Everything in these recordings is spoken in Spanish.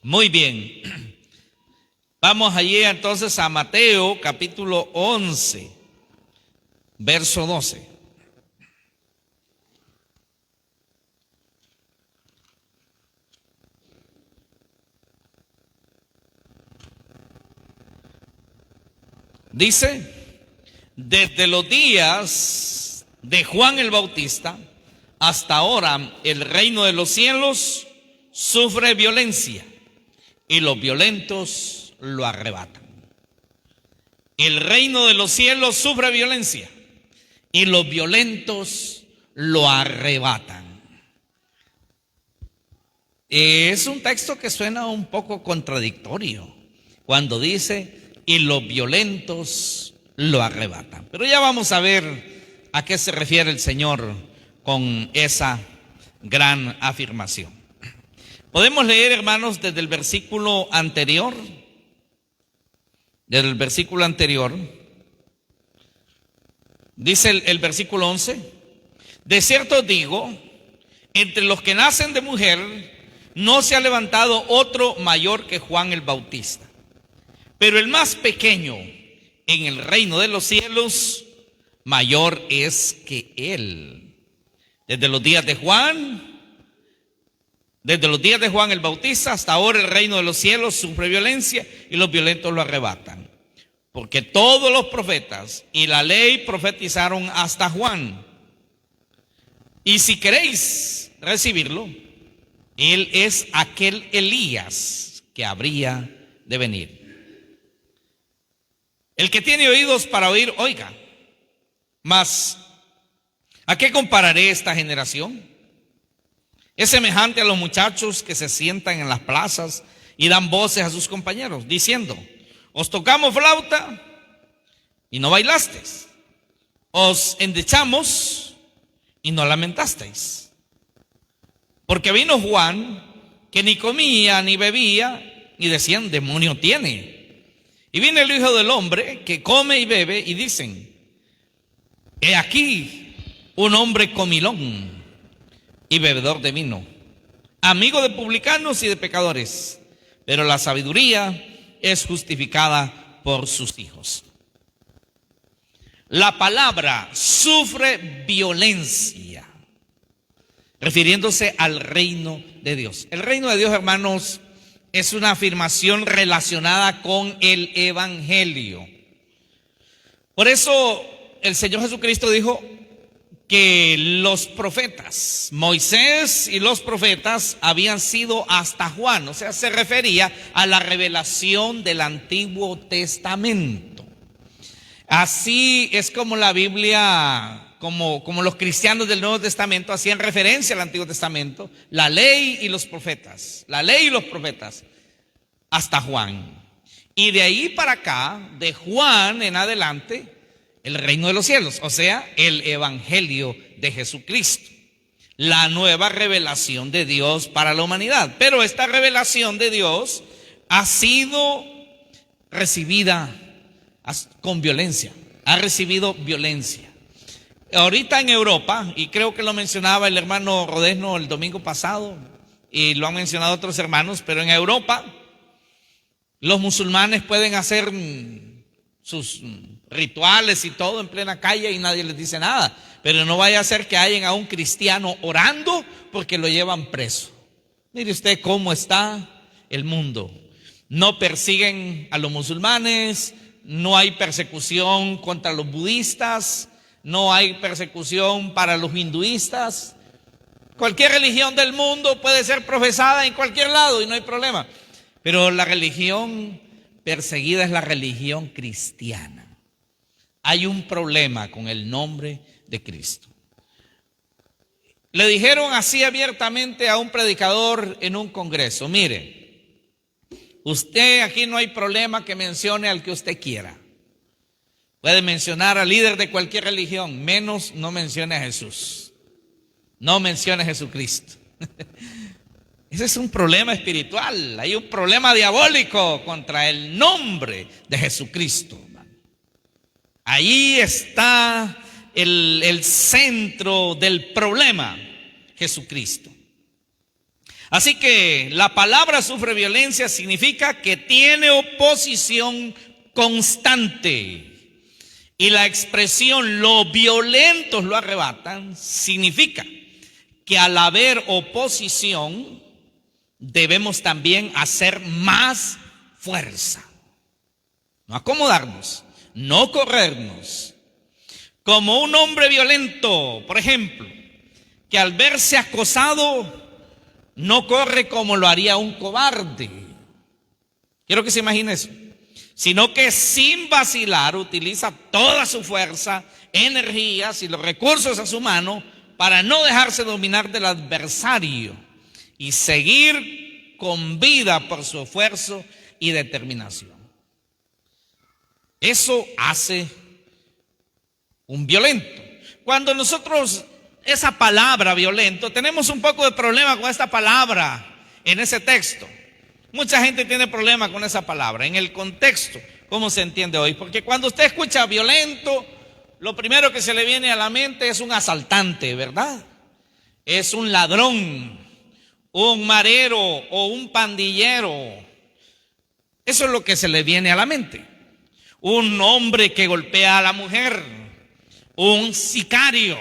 Muy bien. Vamos allí entonces a Mateo capítulo 11, verso 12. Dice: desde los días de Juan el Bautista hasta ahora el reino de los cielos sufre violencia y los violentos lo arrebatan. El reino de los cielos sufre violencia y los violentos lo arrebatan. Es un texto que suena un poco contradictorio cuando dice: y los violentos lo arrebatan. Pero ya vamos a ver a qué se refiere el Señor con esa gran afirmación. Podemos leer, hermanos, desde el versículo anterior. Desde el versículo anterior dice el versículo 11: de cierto digo, entre los que nacen de mujer no se ha levantado otro mayor que Juan el Bautista, pero el más pequeño en el reino de los cielos mayor es que él. Desde los días de Juan el Bautista hasta ahora el reino de los cielos sufre violencia y los violentos lo arrebatan. Porque todos los profetas y la ley profetizaron hasta Juan. Y si queréis recibirlo, él es aquel Elías que habría de venir. El que tiene oídos para oír, oiga. Mas, ¿a qué compararé esta generación? Es semejante a los muchachos que se sientan en las plazas y dan voces a sus compañeros, diciendo: os tocamos flauta y no bailasteis, os endechamos y no lamentasteis. Porque vino Juan, que ni comía ni bebía, y decían: demonio tiene. Y viene el Hijo del Hombre, que come y bebe, y dicen: he aquí un hombre comilón y bebedor de vino, amigo de publicanos y de pecadores, pero la sabiduría es justificada por sus hijos. La palabra sufre violencia, refiriéndose al reino de Dios. El reino de Dios, hermanos, es una afirmación relacionada con el evangelio. Por eso el Señor Jesucristo dijo que los profetas, Moisés y los profetas, habían sido hasta Juan. O sea, se refería a la revelación del Antiguo Testamento. Así es como la Biblia, como los cristianos del Nuevo Testamento hacían referencia al Antiguo Testamento, la ley y los profetas, hasta Juan. Y de ahí para acá, de Juan en adelante, el reino de los cielos, o sea, el evangelio de Jesucristo, la nueva revelación de Dios para la humanidad. Pero esta revelación de Dios ha sido recibida con violencia, ha recibido violencia. Ahorita en Europa, y creo que lo mencionaba el hermano Rodesno el domingo pasado, y lo han mencionado otros hermanos, pero en Europa los musulmanes pueden hacer sus rituales y todo en plena calle y nadie les dice nada. Pero no vaya a ser que hayan a un cristiano orando porque lo llevan preso. Mire usted cómo está el mundo. No persiguen a los musulmanes, no hay persecución contra los budistas, no hay persecución para los hinduistas. Cualquier religión del mundo puede ser profesada en cualquier lado y no hay problema. Pero la religión perseguida es la religión cristiana. Hay un problema con el nombre de Cristo. Le dijeron así abiertamente a un predicador en un congreso: mire, usted aquí no hay problema que mencione al que usted quiera. Puede mencionar al líder de cualquier religión, menos no mencione a Jesús. No mencione a Jesucristo. Ese es un problema espiritual. Hay un problema diabólico contra el nombre de Jesucristo. Ahí está el centro del problema, Jesucristo. Así que la palabra sufre violencia significa que tiene oposición constante. Y la expresión los violentos lo arrebatan significa que al haber oposición debemos también hacer más fuerza. No acomodarnos, no corrernos. Como un hombre violento, por ejemplo, que al verse acosado no corre como lo haría un cobarde. Quiero que se imagine eso. Sino que sin vacilar utiliza toda su fuerza, energías y los recursos a su mano para no dejarse dominar del adversario y seguir con vida por su esfuerzo y determinación. Eso hace un violento. Cuando nosotros, esa palabra violento, tenemos un poco de problema con esta palabra en ese texto. Mucha gente tiene problema con esa palabra, en el contexto, ¿cómo se entiende hoy? Porque cuando usted escucha violento, lo primero que se le viene a la mente es un asaltante, ¿verdad? Es un ladrón, un marero o un pandillero. Eso es lo que se le viene a la mente. Un hombre que golpea a la mujer, un sicario,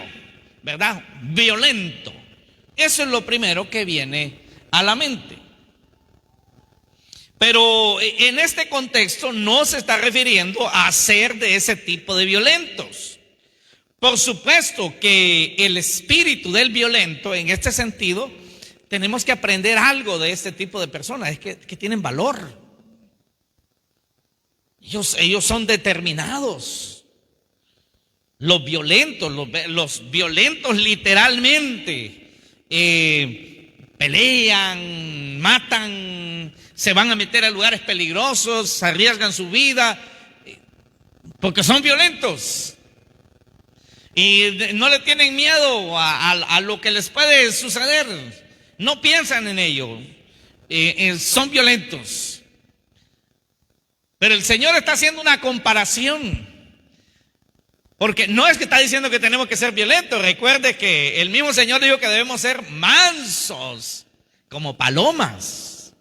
¿verdad? Violento. Eso es lo primero que viene a la mente. Pero en este contexto no se está refiriendo a ser de ese tipo de violentos. Por supuesto que el espíritu del violento, en este sentido, tenemos que aprender algo de este tipo de personas, es que tienen valor. Ellos son determinados. Los violentos literalmente pelean, matan, se van a meter a lugares peligrosos, arriesgan su vida, porque son violentos. Y no le tienen miedo a lo que les puede suceder. No piensan en ello. Son violentos. Pero el Señor está haciendo una comparación. Porque no es que está diciendo que tenemos que ser violentos. Recuerde que el mismo Señor dijo que debemos ser mansos como palomas,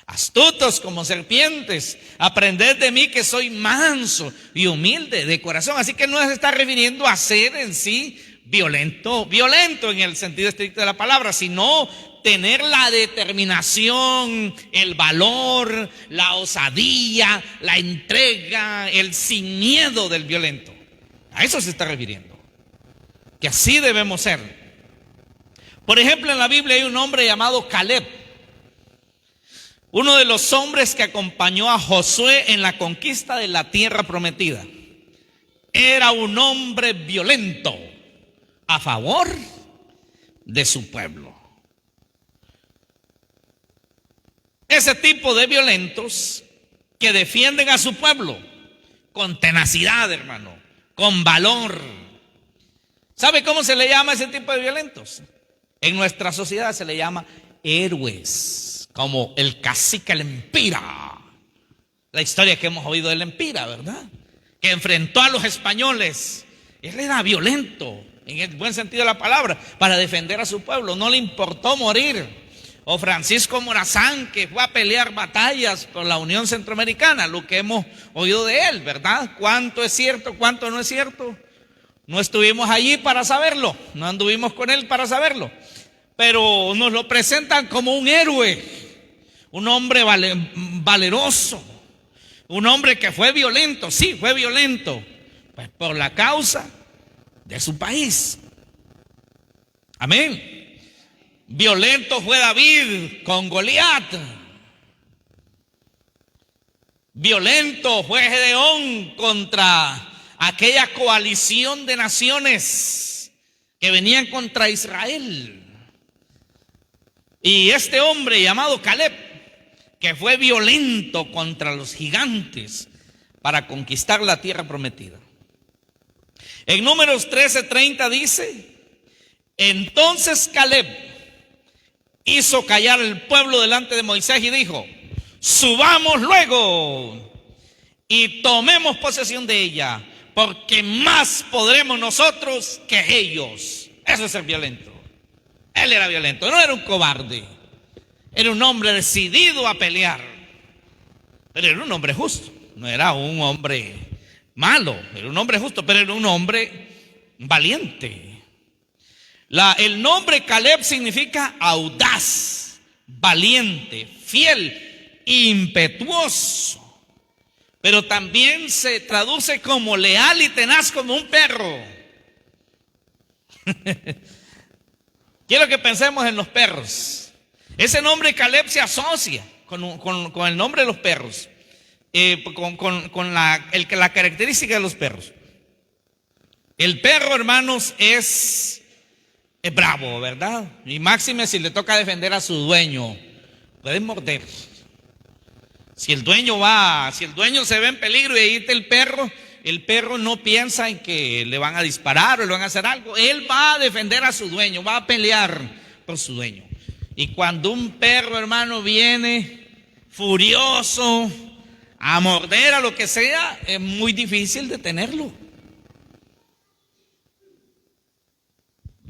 astutos como serpientes. Aprended de mí que soy manso y humilde de corazón. Así que no se está refiriendo a ser en sí violento en el sentido estricto de la palabra, sino tener la determinación, el valor, la osadía, la entrega, el sin miedo del violento. A eso se está refiriendo, que así debemos ser. Por ejemplo, en la Biblia hay un hombre llamado Caleb, uno de los hombres que acompañó a Josué en la conquista de la tierra prometida. Era un hombre violento a favor de su pueblo. Ese tipo de violentos que defienden a su pueblo con tenacidad, hermano, con valor. ¿Sabe cómo se le llama a ese tipo de violentos? En nuestra sociedad se le llama héroes, como el cacique Lempira. La historia que hemos oído de Lempira, ¿verdad? Que enfrentó a los españoles. Él era violento, en el buen sentido de la palabra, para defender a su pueblo. No le importó morir. O Francisco Morazán, que fue a pelear batallas por la Unión Centroamericana, lo que hemos oído de él, ¿verdad? ¿Cuánto es cierto, cuánto no es cierto? No estuvimos allí para saberlo, no anduvimos con él para saberlo, pero nos lo presentan como un héroe, un hombre valeroso, un hombre que fue violento, sí, fue violento, pues por la causa de su país. Amén. Violento fue David con Goliat. Violento fue Gedeón contra aquella coalición de naciones que venían contra Israel. Y este hombre llamado Caleb, que fue violento contra los gigantes para conquistar la tierra prometida. En Números 13:30 dice: entonces Caleb hizo callar al pueblo delante de Moisés y dijo: subamos luego y tomemos posesión de ella, porque más podremos nosotros que ellos. Eso es ser violento. Él era violento, no era un cobarde. Era un hombre decidido a pelear. Pero era un hombre justo. No era un hombre malo. Era un hombre justo, pero era un hombre valiente. El nombre Caleb significa audaz, valiente, fiel, impetuoso. Pero también se traduce como leal y tenaz como un perro. Quiero que pensemos en los perros. Ese nombre Caleb se asocia con el nombre de los perros, con la característica de los perros. El perro, hermanos, es bravo, ¿verdad? Y máxime si le toca defender a su dueño, puede morder. Si el dueño se ve en peligro y ahí está el perro no piensa en que le van a disparar o le van a hacer algo. Él va a defender a su dueño, va a pelear por su dueño. Y cuando un perro, hermano, viene furioso a morder a lo que sea, es muy difícil detenerlo.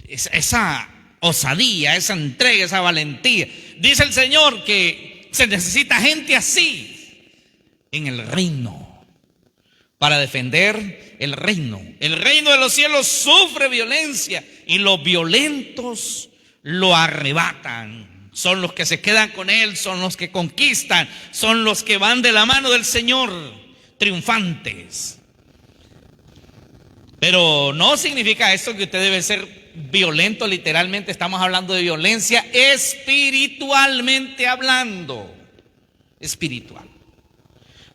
Esa osadía, esa entrega, esa valentía. Dice el Señor que se necesita gente así en el reino para defender el reino. El reino de los cielos sufre violencia y los violentos lo arrebatan. Son los que se quedan con él, son los que conquistan, son los que van de la mano del Señor triunfantes. Pero no significa esto que usted debe ser violento. Literalmente estamos hablando de violencia espiritualmente hablando. Espiritual.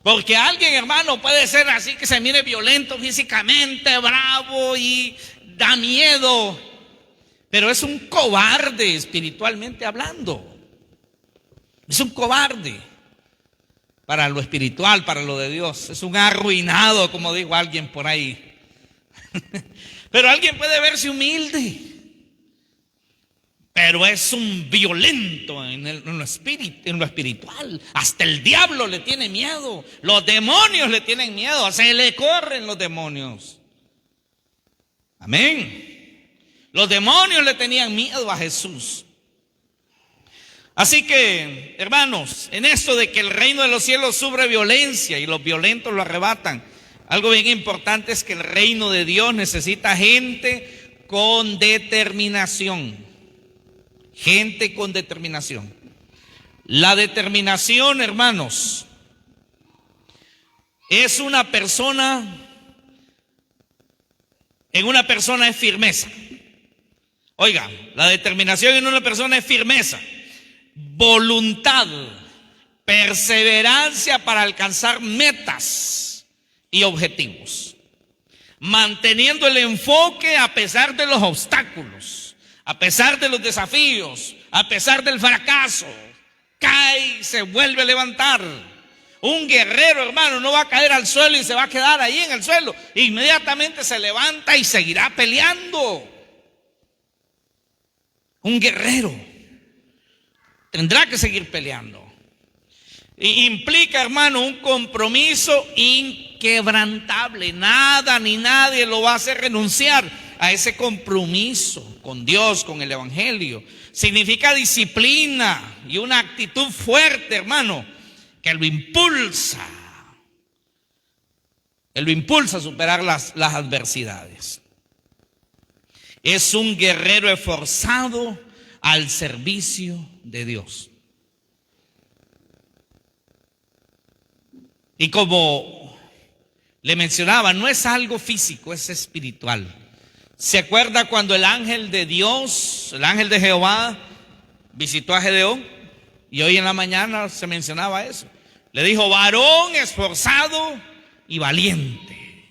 Porque alguien, hermano, puede ser así que se mire violento físicamente, bravo y da miedo, pero es un cobarde espiritualmente hablando. Es un cobarde para lo espiritual, para lo de Dios. Es un arruinado, como dijo alguien por ahí. Pero alguien puede verse humilde, pero es un violento en lo espiritual. Hasta el diablo le tiene miedo. Los demonios le tienen miedo. Se le corren los demonios. Amén. Los demonios le tenían miedo a Jesús. Así que, hermanos, en esto de que el reino de los cielos sufre violencia y los violentos lo arrebatan, algo bien importante es que el reino de Dios necesita gente con determinación. Gente con determinación. La determinación, hermanos, es una persona, en una persona es firmeza. Oiga, la determinación en una persona es firmeza, voluntad, perseverancia para alcanzar metas y objetivos, manteniendo el enfoque a pesar de los obstáculos, a pesar de los desafíos, a pesar del fracaso. Cae y se vuelve a levantar. Un guerrero, hermano, no va a caer al suelo y se va a quedar ahí en el suelo. Inmediatamente se levanta y seguirá peleando. Un guerrero tendrá que seguir peleando. Y implica, hermano, un compromiso inquebrantable. Nada ni nadie lo va a hacer renunciar a ese compromiso con Dios, con el Evangelio. Significa disciplina y una actitud fuerte, hermano, que lo impulsa. Él lo impulsa a superar las adversidades. Es un guerrero esforzado al servicio de Dios. Y como le mencionaba, no es algo físico, es espiritual. ¿Se acuerda cuando el ángel de Dios, el ángel de Jehová, visitó a Gedeón? Y hoy en la mañana se mencionaba eso. Le dijo: varón esforzado y valiente.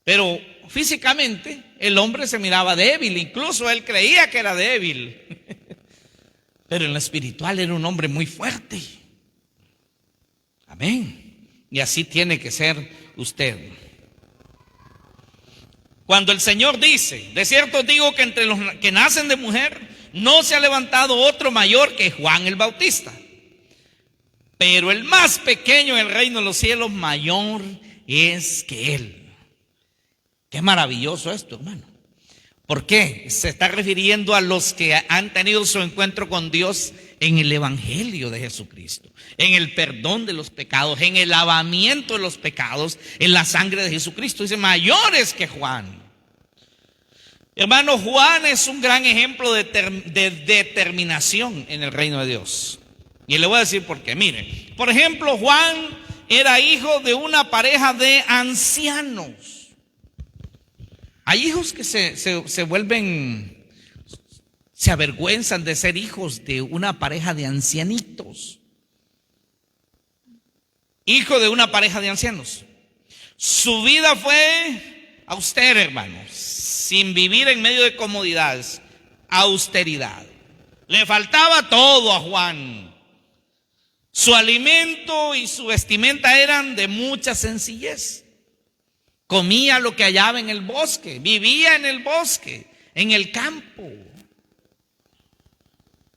Pero físicamente el hombre se miraba débil, incluso él creía que era débil. Pero en lo espiritual era un hombre muy fuerte. Amén. Y así tiene que ser usted. Cuando el Señor dice: de cierto digo que entre los que nacen de mujer no se ha levantado otro mayor que Juan el Bautista, pero el más pequeño en el reino de los cielos mayor es que él. Qué maravilloso esto, hermano. ¿Por qué? Se está refiriendo a los que han tenido su encuentro con Dios en el Evangelio de Jesucristo, en el perdón de los pecados, en el lavamiento de los pecados, en la sangre de Jesucristo. Dice, mayores que Juan. Hermano, Juan es un gran ejemplo de determinación en el reino de Dios. Y le voy a decir por qué. Mire, por ejemplo, Juan era hijo de una pareja de ancianos. Hay hijos que se avergüenzan de ser hijos de una pareja de ancianitos. Hijo de una pareja de ancianos. Su vida fue austera, hermanos, sin vivir en medio de comodidades, austeridad. Le faltaba todo a Juan. Su alimento y su vestimenta eran de mucha sencillez. Comía lo que hallaba en el bosque, vivía en el bosque, en el campo.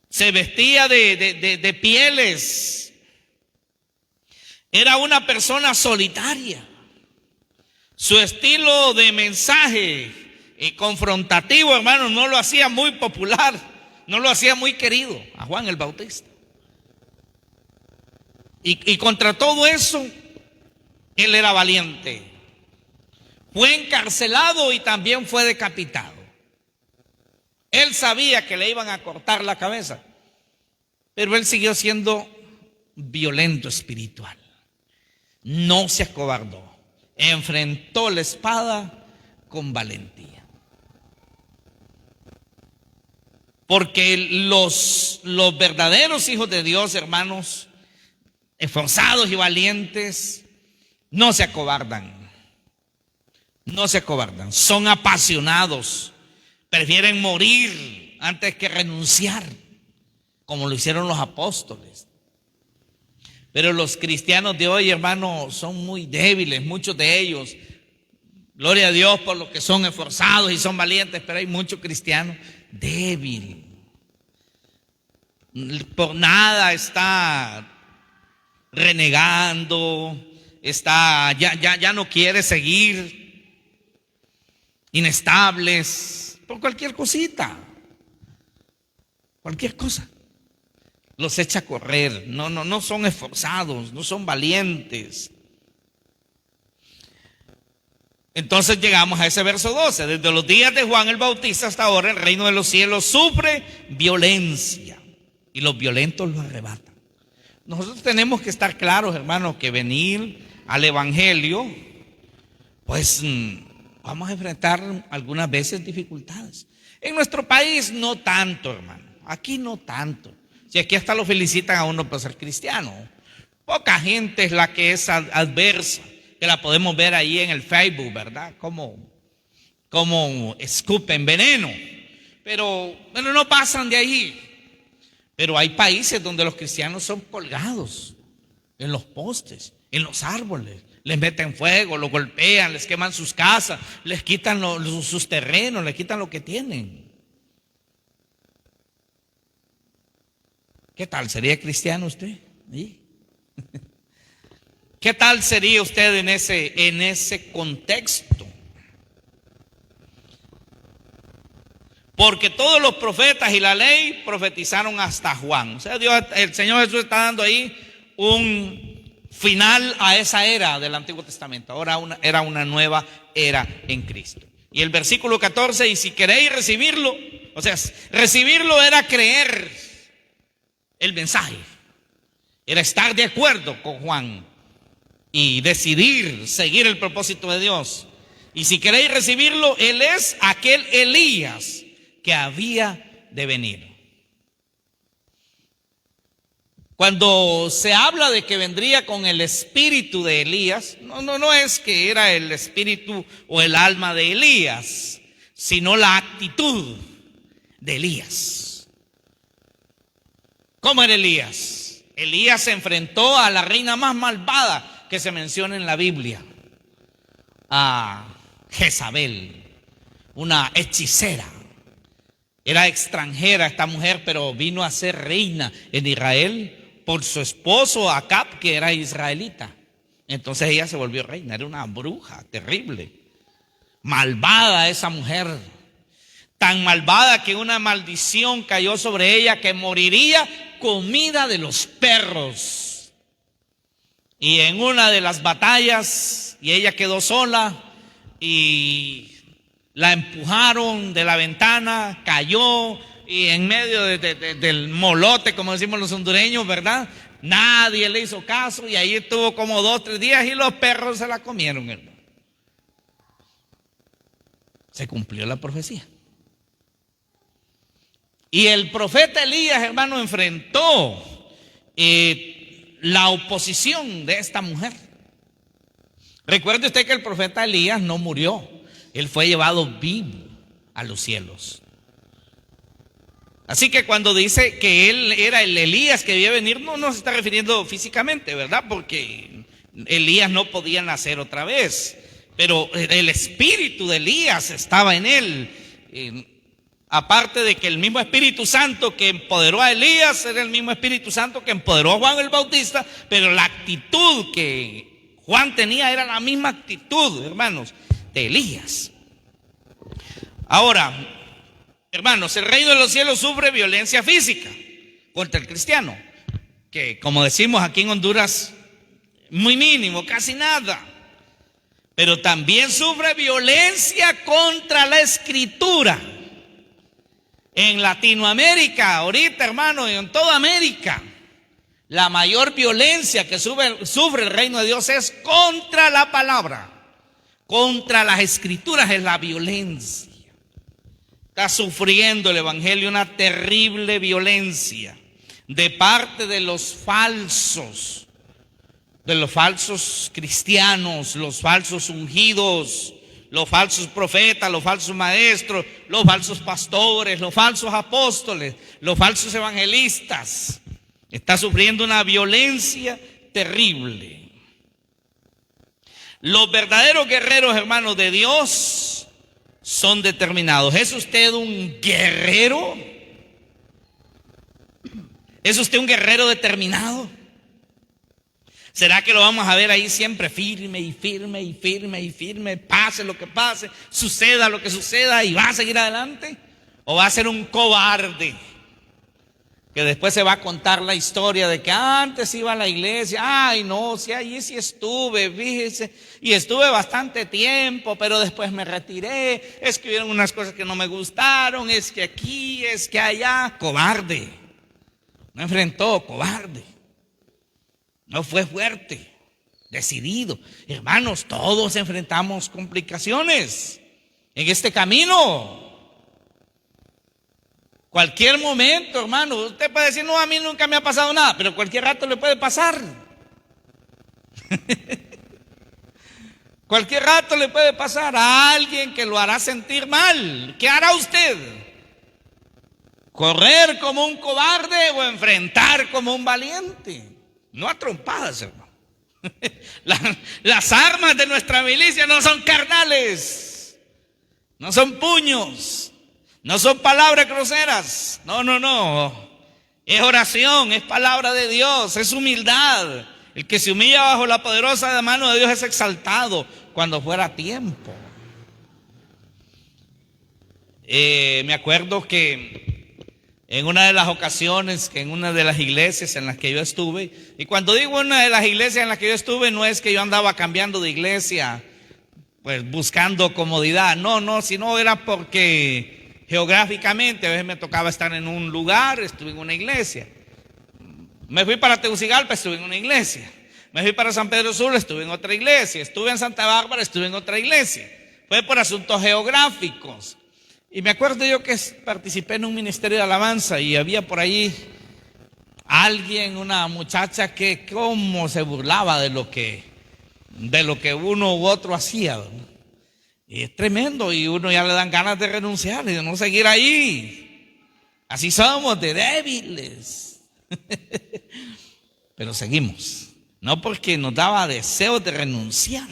Se vestía de pieles. Era una persona solitaria. Su estilo de mensaje confrontativo, hermano, no lo hacía muy popular, no lo hacía muy querido a Juan el Bautista. Y contra todo eso, él era valiente. Fue encarcelado y también fue decapitado. Él sabía que le iban a cortar la cabeza, pero él siguió siendo violento espiritual. No se acobardó. Enfrentó la espada con valentía. Porque los verdaderos hijos de Dios, hermanos, esforzados y valientes, no se acobardan. No se acobardan, son apasionados, prefieren morir antes que renunciar, como lo hicieron los apóstoles. Pero los cristianos de hoy, hermanos, son muy débiles, muchos de ellos. Gloria a Dios por los que son esforzados y son valientes, pero hay muchos cristianos débiles. Por nada está renegando, ya no quiere seguir. Inestables, por cualquier cosita, cualquier cosa, los echa a correr. No son esforzados, no son valientes. Entonces llegamos a ese verso 12. Desde los días de Juan el Bautista hasta ahora, el reino de los cielos sufre violencia y los violentos lo arrebatan. Nosotros tenemos que estar claros, hermanos, que venir al Evangelio, pues vamos a enfrentar algunas veces dificultades. En nuestro país no tanto, hermano. Aquí no tanto. Si aquí hasta lo felicitan a uno por ser cristiano. Poca gente es la que es adversa, que la podemos ver ahí en el Facebook, ¿verdad? Como escupen veneno. Pero bueno, no pasan de ahí. Pero hay países donde los cristianos son colgados en los postes, en los árboles. Les meten fuego, los golpean, les queman sus casas, les quitan sus terrenos, les quitan lo que tienen. ¿Qué tal sería cristiano usted? ¿Sí? ¿Qué tal sería usted en ese contexto? Porque todos los profetas y la ley profetizaron hasta Juan. O sea, el Señor Jesús está dando ahí un final a esa era del Antiguo Testamento. Ahora era una nueva era en Cristo. Y el versículo 14, y si queréis recibirlo, o sea, recibirlo era creer el mensaje, era estar de acuerdo con Juan y decidir seguir el propósito de Dios. Y si queréis recibirlo, él es aquel Elías que había de venir. Cuando se habla de que vendría con el espíritu de Elías, no es que era el espíritu o el alma de Elías, sino la actitud de Elías. ¿Cómo era Elías? Elías se enfrentó a la reina más malvada que se menciona en la Biblia, a Jezabel, una hechicera. Era extranjera esta mujer, pero vino a ser reina en Israel por su esposo Acab, que era israelita. Entonces ella se volvió reina. Era una bruja terrible, malvada esa mujer. tan malvada que una maldición cayó sobre ella, que moriría comida de los perros. Y en una de las batallas, y ella quedó sola, y la empujaron de la ventana, cayó, y en medio del molote, como decimos los hondureños, ¿verdad? Nadie le hizo caso, y ahí estuvo como 2 o 3 días, y los perros se la comieron, hermano. Se cumplió la profecía. Y el profeta Elías, hermano, enfrentó la oposición de esta mujer. Recuerde usted que el profeta Elías no murió, él fue llevado vivo a los cielos. Así que cuando dice que él era el Elías que debía venir, no se está refiriendo físicamente, ¿verdad? Porque Elías no podía nacer otra vez, pero el espíritu de Elías estaba en él. Aparte de que el mismo Espíritu Santo que empoderó a Elías era el mismo Espíritu Santo que empoderó a Juan el Bautista, pero la actitud que Juan tenía era la misma actitud, hermanos, de Elías. Ahora, hermanos, el reino de los cielos sufre violencia física contra el cristiano, que como decimos aquí en Honduras, muy mínimo, casi nada. Pero también sufre violencia contra la Escritura. En Latinoamérica, ahorita, hermano, y en toda América, la mayor violencia que sufre el reino de Dios es contra la palabra, contra las Escrituras, es la violencia. Está sufriendo el evangelio una terrible violencia de parte de los falsos cristianos, los falsos ungidos, los falsos profetas, los falsos maestros, los falsos pastores, los falsos apóstoles, los falsos evangelistas. Está sufriendo una violencia terrible. Los verdaderos guerreros, hermanos, de Dios son determinados. ¿Es usted un guerrero? ¿Es usted un guerrero determinado? ¿Será que lo vamos a ver ahí siempre firme y firme y firme y firme? Pase lo que pase, suceda lo que suceda, y va a seguir adelante. ¿O va a ser un cobarde que después se va a contar la historia de que antes iba a la iglesia? Ay, no, sí, allí sí estuve, fíjese, y estuve bastante tiempo, pero después me retiré. Es que hubieron unas cosas que no me gustaron, es que aquí, es que allá. Cobarde. No enfrentó, cobarde. No fue fuerte, decidido. Hermanos, todos enfrentamos complicaciones en este camino. Cualquier momento, hermano, usted puede decir, no, a mí nunca me ha pasado nada, pero cualquier rato le puede pasar. Cualquier rato le puede pasar a alguien que lo hará sentir mal. ¿Qué hará usted? ¿Correr como un cobarde o enfrentar como un valiente? No a trompadas, hermano. Las armas de nuestra milicia no son carnales, no son puños, no son palabras groseras. No. Es oración, es palabra de Dios, es humildad. El que se humilla bajo la poderosa mano de Dios es exaltado cuando fuera tiempo. Me acuerdo que en una de las ocasiones, que en una de las iglesias en las que yo estuve, y cuando digo una de las iglesias en las que yo estuve, no es que yo andaba cambiando de iglesia, pues buscando comodidad, no, sino era porque geográficamente a veces me tocaba estar en un lugar, estuve en una iglesia. Me fui para Tegucigalpa, estuve en una iglesia. Me fui para San Pedro Sula, estuve en otra iglesia. Estuve en Santa Bárbara, estuve en otra iglesia. Fue por asuntos geográficos. Y me acuerdo yo que participé en un ministerio de alabanza y había por ahí alguien, una muchacha que cómo se burlaba de lo que uno u otro hacía, ¿verdad? Y es tremendo, y uno ya le dan ganas de renunciar y de no seguir ahí. Así somos, de débiles. Pero seguimos, no porque nos daba deseo de renunciar.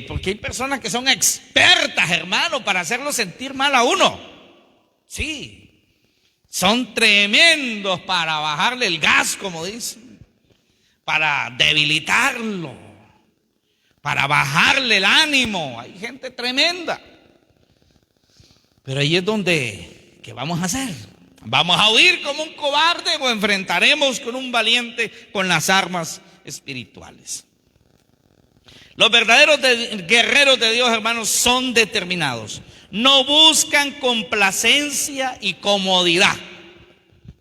Porque hay personas que son expertas, hermano, para hacerlo sentir mal a uno. Sí, son tremendos para bajarle el gas, como dicen, para debilitarlo, para bajarle el ánimo. Hay gente tremenda. Pero ahí es donde, ¿qué vamos a hacer? ¿Vamos a huir como un cobarde o enfrentaremos con un valiente con las armas espirituales? Los verdaderos guerreros de Dios, hermanos, son determinados. No buscan complacencia y comodidad.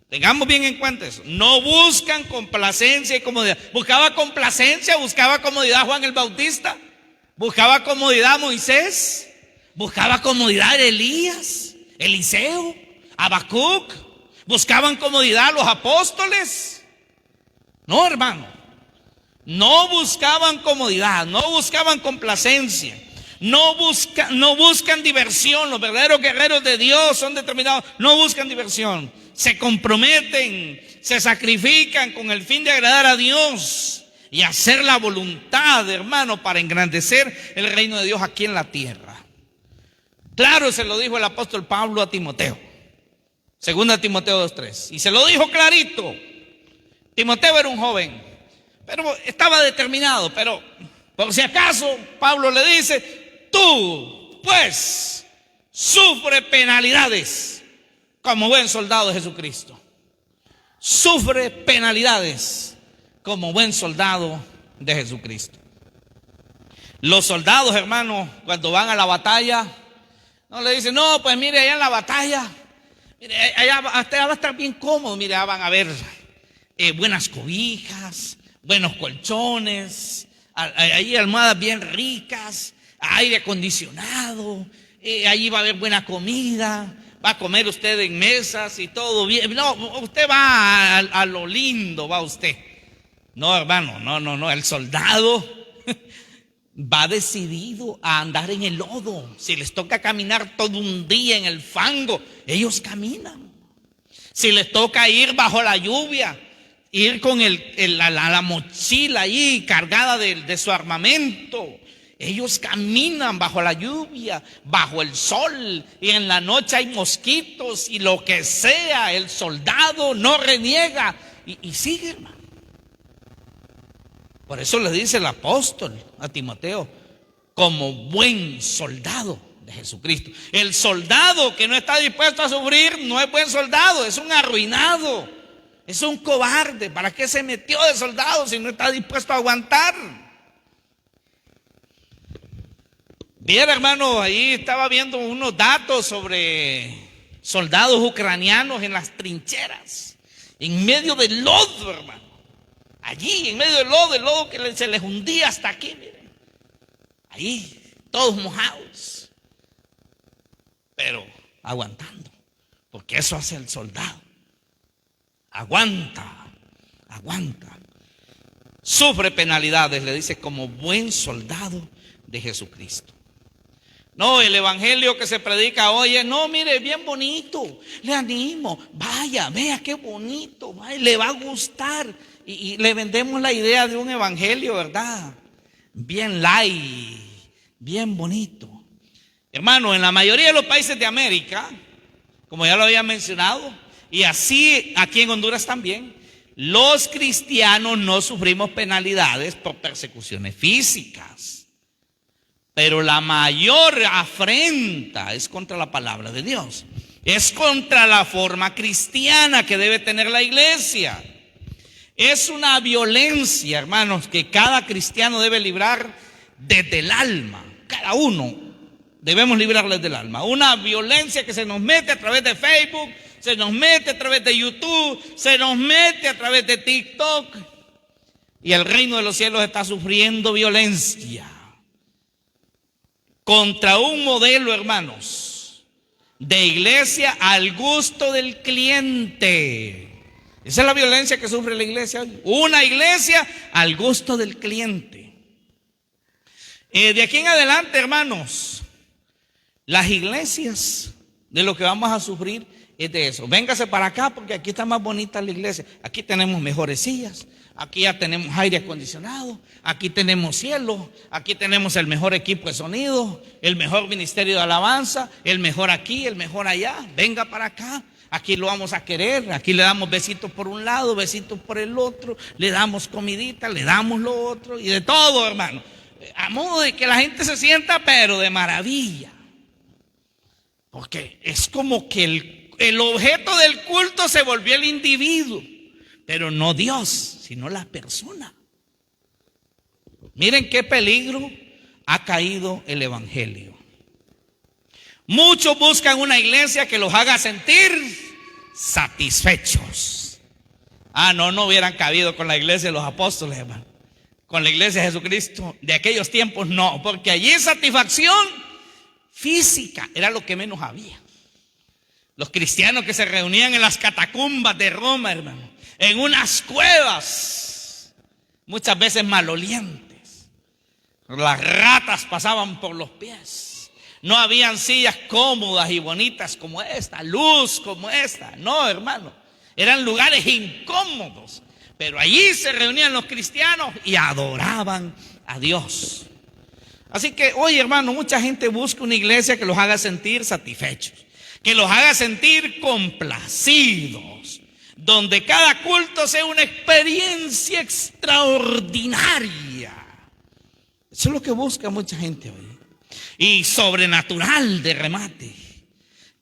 Tengamos bien en cuenta eso. No buscan complacencia y comodidad. ¿Buscaba complacencia? ¿Buscaba comodidad Juan el Bautista? ¿Buscaba comodidad Moisés? ¿Buscaba comodidad Elías, Eliseo, Habacuc? ¿Buscaban comodidad los apóstoles? No, hermano. No buscaban comodidad, no buscaban complacencia, no buscan diversión. Los verdaderos guerreros de Dios son determinados, no buscan diversión. Se comprometen, se sacrifican con el fin de agradar a Dios y hacer la voluntad, hermano, para engrandecer el reino de Dios aquí en la tierra. Claro, se lo dijo el apóstol Pablo a Timoteo, 2 Timoteo 2:3, y se lo dijo clarito. Timoteo era un joven, pero estaba determinado. Pero por si acaso, Pablo le dice: tú, pues, sufre penalidades como buen soldado de Jesucristo. Sufre penalidades como buen soldado de Jesucristo. Los soldados, hermanos, cuando van a la batalla, no le dicen: no, pues mire, allá en la batalla, mire, allá va a estar bien cómodo. Mire, allá van a ver buenas cobijas, buenos colchones, ahí almohadas bien ricas, aire acondicionado, allí va a haber buena comida, va a comer usted en mesas y todo bien. No, usted va a lo lindo, va usted. No, hermano, no, el soldado va decidido a andar en el lodo. Si les toca caminar todo un día en el fango, ellos caminan. Si les toca ir bajo la lluvia, ir con la mochila ahí cargada de su armamento, ellos caminan bajo la lluvia, bajo el sol, y en la noche hay mosquitos y lo que sea. El soldado no reniega y sigue, hermano. Por eso le dice el apóstol a Timoteo: como buen soldado de Jesucristo. El soldado que no está dispuesto a sufrir no es buen soldado, es un arruinado, es un cobarde. ¿Para qué se metió de soldado si no está dispuesto a aguantar? Bien, hermano, ahí estaba viendo unos datos sobre soldados ucranianos en las trincheras, en medio del lodo, hermano. Allí, en medio del lodo que se les hundía hasta aquí, miren. Ahí, todos mojados, pero aguantando, porque eso hace el soldado. Aguanta. Sufre penalidades, le dice, como buen soldado de Jesucristo. No, el evangelio que se predica hoy es: no, mire, bien bonito, le animo, vaya, vea qué bonito, vaya, le va a gustar. Y le vendemos la idea de un evangelio, ¿verdad? Bien light, bien bonito. Hermano, en la mayoría de los países de América, como ya lo había mencionado, y así aquí en Honduras también, los cristianos no sufrimos penalidades por persecuciones físicas. Pero la mayor afrenta es contra la palabra de Dios. Es contra la forma cristiana que debe tener la iglesia. Es una violencia, hermanos, que cada cristiano debe librar desde el alma. Cada uno debemos librarles del alma. Una violencia que se nos mete a través de Facebook, se nos mete a través de YouTube, se nos mete a través de TikTok. Y el reino de los cielos está sufriendo violencia contra un modelo, hermanos, de iglesia al gusto del cliente. Esa es la violencia que sufre la iglesia hoy. Una iglesia al gusto del cliente. De aquí en adelante, hermanos, las iglesias, de lo que vamos a sufrir es de eso. Véngase para acá porque aquí está más bonita la iglesia. Aquí tenemos mejores sillas, aquí ya tenemos aire acondicionado, aquí tenemos cielo, aquí tenemos el mejor equipo de sonido, el mejor ministerio de alabanza, el mejor aquí, el mejor allá. Venga para acá. Aquí lo vamos a querer, aquí le damos besitos por un lado, besitos por el otro, le damos comidita, le damos lo otro y de todo, hermano. A modo de que la gente se sienta, pero de maravilla. Porque es como que el objeto del culto se volvió el individuo, pero no Dios, sino la persona. Miren qué peligro ha caído el evangelio. Muchos buscan una iglesia que los haga sentir satisfechos. No hubieran cabido con la iglesia de los apóstoles, hermano. Con la iglesia de Jesucristo de aquellos tiempos no, porque allí satisfacción física era lo que menos había. Los cristianos que se reunían en las catacumbas de Roma, hermano, en unas cuevas, muchas veces malolientes. Las ratas pasaban por los pies. No habían sillas cómodas y bonitas como esta, luz como esta. No, hermano, eran lugares incómodos. Pero allí se reunían los cristianos y adoraban a Dios. Así que hoy, hermano, mucha gente busca una iglesia que los haga sentir satisfechos, que los haga sentir complacidos, donde cada culto sea una experiencia extraordinaria. Eso es lo que busca mucha gente hoy. Y sobrenatural de remate.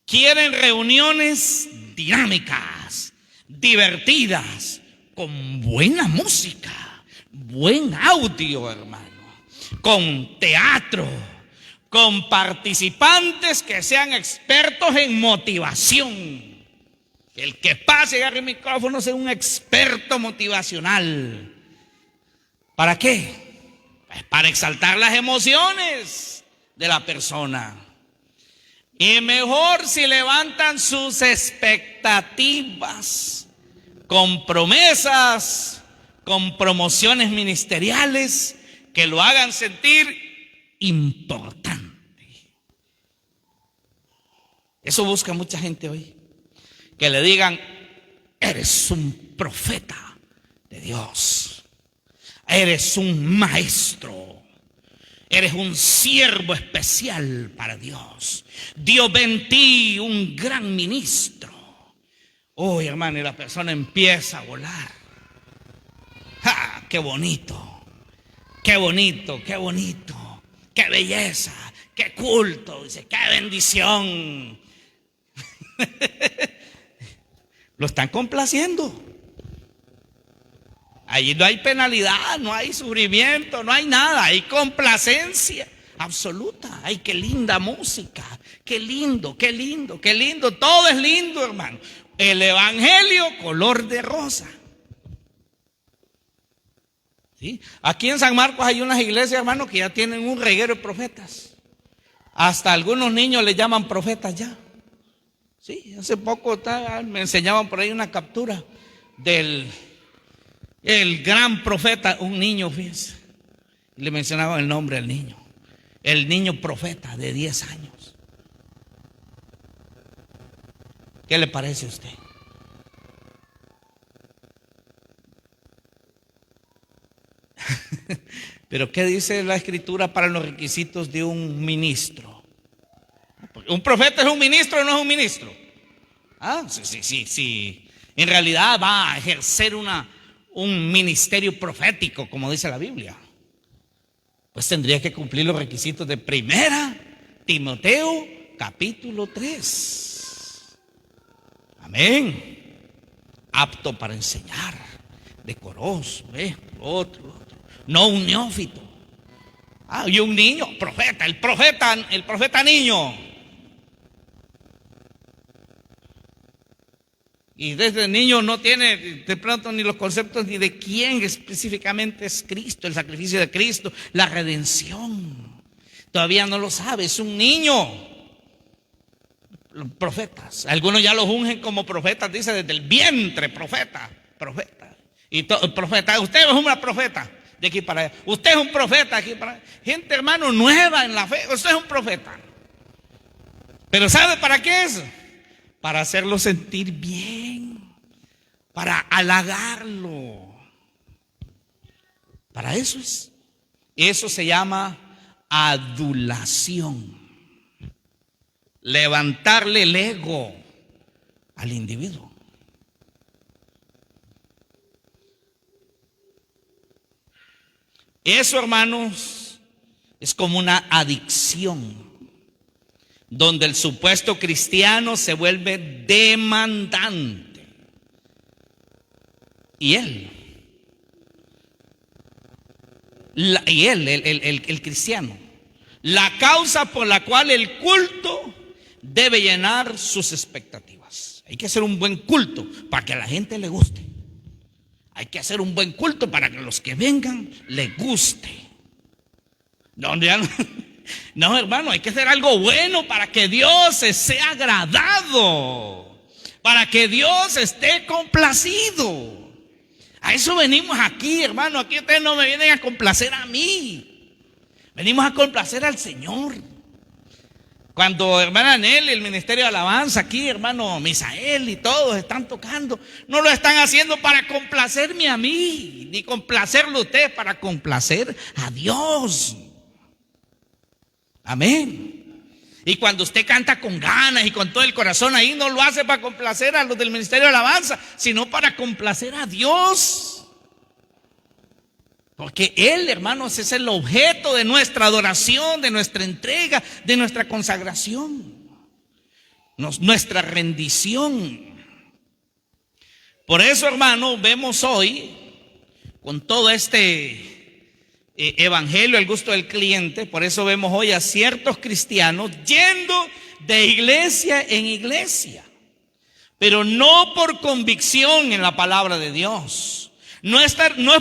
Quieren reuniones dinámicas, divertidas, con buena música, buen audio, hermano, con teatro, con participantes que sean expertos en motivación. El que pase y agarre el micrófono sea un experto motivacional. ¿Para qué? Pues para exaltar las emociones de la persona. Y mejor si levantan sus expectativas con promesas, con promociones ministeriales que lo hagan sentir importante. Eso busca mucha gente hoy. Que le digan: eres un profeta de Dios, eres un maestro, eres un siervo especial para Dios. Dios ve en ti un gran ministro. Hermano, y la persona empieza a volar. ¡Ja! ¡Qué bonito! ¡Qué bonito! ¡Qué bonito! ¡Qué belleza! ¡Qué culto! Dice: ¡qué bendición! Lo están complaciendo. Allí no hay penalidad, no hay sufrimiento, no hay nada. Hay complacencia absoluta. ¡Ay, qué linda música! ¡Qué lindo, qué lindo, qué lindo! Todo es lindo, hermano. El evangelio color de rosa. ¿Sí? Aquí en San Marcos hay unas iglesias, hermano, que ya tienen un reguero de profetas. Hasta algunos niños le llaman profetas ya. Sí, hace poco me enseñaban por ahí una captura del el gran profeta, un niño, fíjense. Le mencionaban el nombre del niño. El niño profeta de 10 años. ¿Qué le parece a usted? Pero ¿qué dice la escritura para los requisitos de un ministro? ¿Un profeta es un ministro o no es un ministro? Sí. En realidad va a ejercer un ministerio profético, como dice la Biblia. Pues tendría que cumplir los requisitos de 1 Timoteo capítulo 3. Amén. Apto para enseñar, decoroso, otro. No un neófito. Y un niño, profeta, el profeta niño. Y desde niño no tiene de pronto ni los conceptos ni de quién específicamente es Cristo, el sacrificio de Cristo, la redención. Todavía no lo sabe, es un niño. Los profetas, algunos ya los ungen como profetas, dice desde el vientre, profeta. Y profeta, usted es una profeta de aquí para allá, usted es un profeta de aquí para allá. Gente, hermano, nueva en la fe, usted es un profeta. Pero ¿sabe para qué es? Para hacerlo sentir bien, para halagarlo. Para eso es. Eso se llama adulación. Levantarle el ego al individuo. Eso, hermanos, es como una adicción. donde el supuesto cristiano se vuelve demandante. Y él, el cristiano, la causa por la cual el culto debe llenar sus expectativas. Hay que hacer un buen culto para que a la gente le guste. Hay que hacer un buen culto para que los que vengan les guste. No, hermano, hay que hacer algo bueno para que Dios sea agradado, para que Dios esté complacido. A eso venimos aquí, hermano. Aquí ustedes no me vienen a complacer a mí, venimos a complacer al Señor. Cuando hermana Nelly, el ministerio de alabanza aquí, hermano Misael y todos están tocando, no lo están haciendo para complacerme a mí, ni complacerlo a ustedes, para complacer a Dios. Amén. Y cuando usted canta con ganas y con todo el corazón ahí, no lo hace para complacer a los del ministerio de alabanza, sino para complacer a Dios. Porque Él, hermanos, es el objeto de nuestra adoración, de nuestra entrega, de nuestra consagración, nuestra rendición. Por eso, hermano, vemos hoy, con todo este evangelio, el gusto del cliente, por eso vemos hoy a ciertos cristianos yendo de iglesia en iglesia, pero no por convicción en la palabra de Dios. No es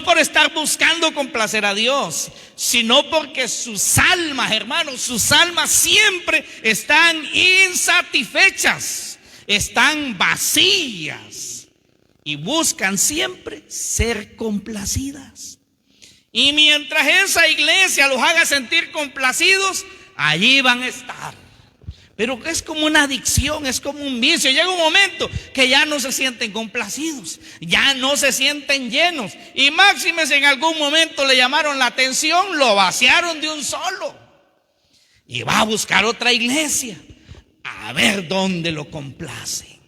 por estar buscando complacer a Dios, sino porque sus almas, hermanos, sus almas siempre están insatisfechas, están vacías y buscan siempre ser complacidas. Y mientras esa iglesia los haga sentir complacidos, allí van a estar. Pero es como una adicción, es como un vicio. Llega un momento que ya no se sienten complacidos, ya no se sienten llenos. Y máxime, si en algún momento le llamaron la atención, lo vaciaron de un solo. Y va a buscar otra iglesia a ver dónde lo complace.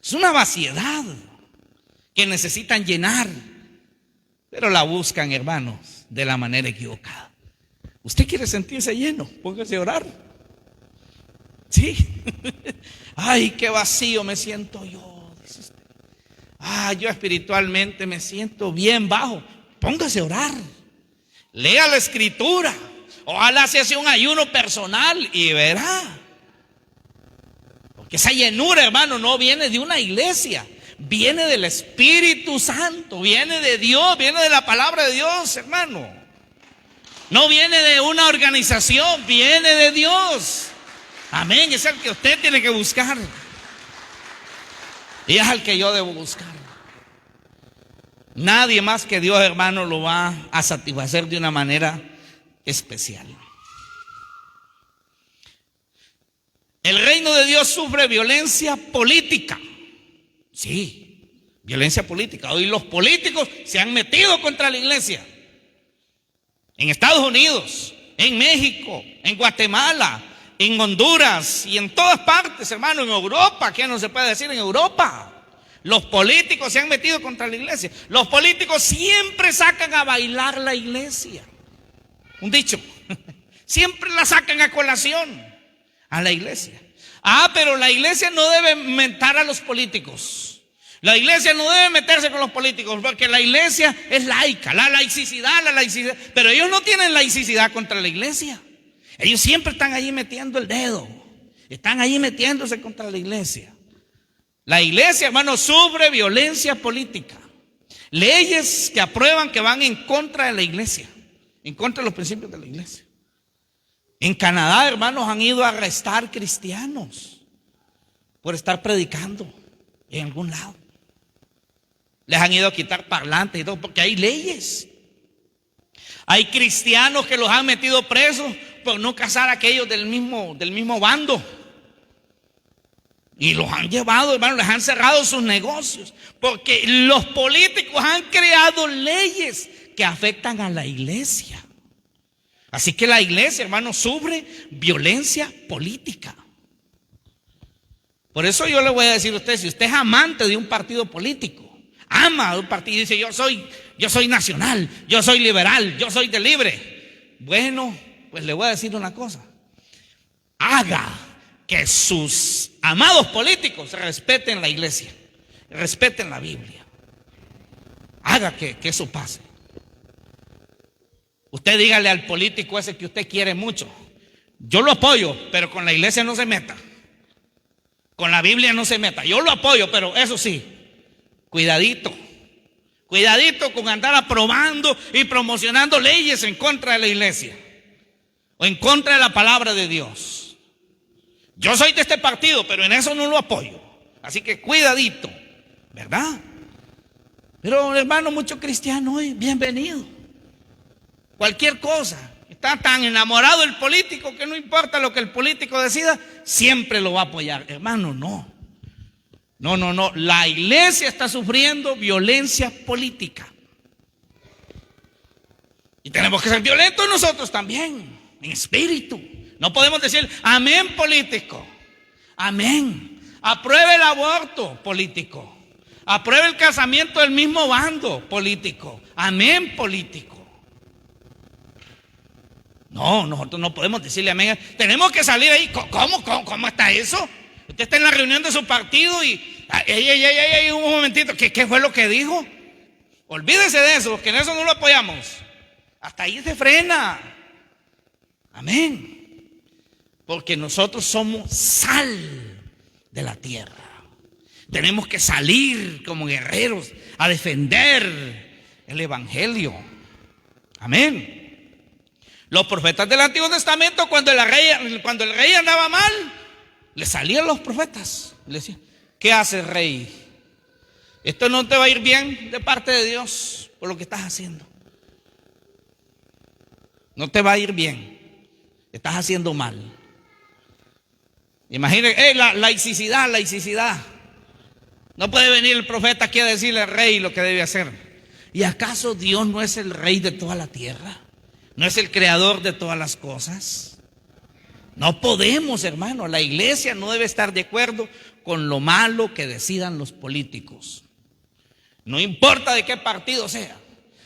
Es una vaciedad que necesitan llenar, pero la buscan, hermanos, de la manera equivocada. ¿Usted quiere sentirse lleno? Póngase a orar. Sí. Ay, qué vacío me siento yo, dice usted. Yo espiritualmente me siento bien bajo. Póngase a orar. Lea la escritura. Ojalá se hace un ayuno personal y verá. Porque esa llenura, hermano, no viene de una iglesia. Viene del Espíritu Santo. Viene de Dios. Viene de la palabra de Dios, hermano. No viene de una organización, viene de Dios. Amén, es el que usted tiene que buscar. Y es el que yo debo buscar. Nadie más que Dios, hermano, lo va a satisfacer de una manera especial. El reino de Dios sufre violencia política. Sí, violencia política. Hoy los políticos se han metido contra la iglesia. En Estados Unidos, en México, en Guatemala, en Honduras y en todas partes, hermano, en Europa. ¿Qué no se puede decir en Europa? Los políticos se han metido contra la iglesia. Los políticos siempre sacan a bailar la iglesia. Un dicho. Siempre la sacan a colación a la iglesia. Pero la iglesia no debe mentar a los políticos. La iglesia no debe meterse con los políticos, porque la iglesia es laica, la laicidad, pero ellos no tienen laicidad contra la iglesia. Ellos siempre están allí metiendo el dedo, están allí metiéndose contra la iglesia. La iglesia, hermano, sufre violencia política. Leyes que aprueban que van en contra de la iglesia, en contra de los principios de la iglesia. En Canadá, hermanos, han ido a arrestar cristianos por estar predicando en algún lado. Les han ido a quitar parlantes y todo, porque hay leyes. Hay cristianos que los han metido presos por no casar a aquellos del mismo bando. Y los han llevado, hermano, les han cerrado sus negocios. Porque los políticos han creado leyes que afectan a la iglesia. Así que la iglesia, hermano, sufre violencia política. Por eso yo le voy a decir a usted, si usted es amante de un partido político, ama a un partido y dice yo soy nacional, yo soy liberal, yo soy de libre. Bueno, pues le voy a decir una cosa. haga que sus amados políticos respeten la iglesia, respeten la Biblia. Haga que eso pase. Usted dígale al político ese que usted quiere mucho: yo lo apoyo, pero con la iglesia no se meta. Con la Biblia no se meta. Yo lo apoyo, pero eso sí, cuidadito. Cuidadito con andar aprobando y promocionando leyes en contra de la iglesia o en contra de la palabra de Dios. Yo soy de este partido, pero en eso no lo apoyo. Así que cuidadito, ¿verdad? Pero hermano, mucho cristiano hoy, bienvenido. Cualquier cosa. Está tan enamorado del político que no importa lo que el político decida, siempre lo va a apoyar. Hermano, no. No. La iglesia está sufriendo violencia política. Y tenemos que ser violentos nosotros también, en espíritu. No podemos decir amén político. Amén. Apruebe el aborto político. Apruebe el casamiento del mismo bando político. Amén político. No, nosotros no podemos decirle amén. Tenemos que salir ahí. ¿Cómo está eso? Usted está en la reunión de su partido y un momentito, ¿qué fue lo que dijo? Olvídese de eso, que en eso no lo apoyamos. Hasta ahí se frena. Amén. Porque nosotros somos sal de la tierra. Tenemos que salir como guerreros a defender el evangelio. Amén. Los profetas del Antiguo Testamento, cuando el rey andaba mal, le salían los profetas. Le decían: ¿qué haces, rey? Esto no te va a ir bien de parte de Dios por lo que estás haciendo. No te va a ir bien. Estás haciendo mal. Imagínense, laicidad. No puede venir el profeta aquí a decirle al rey lo que debe hacer. ¿Y acaso Dios no es el rey de toda la tierra? ¿No es el creador de todas las cosas? No podemos, hermano. La iglesia no debe estar de acuerdo con lo malo que decidan los políticos. No importa de qué partido sea.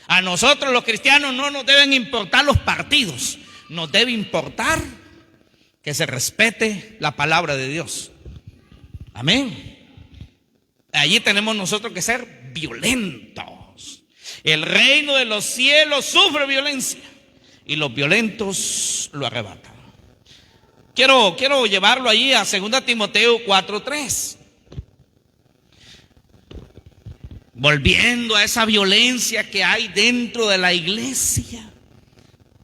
A nosotros los cristianos no nos deben importar los partidos. Nos debe importar que se respete la palabra de Dios. Amén. Allí tenemos nosotros que ser violentos. El reino de los cielos sufre violencia y los violentos lo arrebatan. Quiero llevarlo allí a 2 Timoteo 4:3. Volviendo a esa violencia que hay dentro de la iglesia.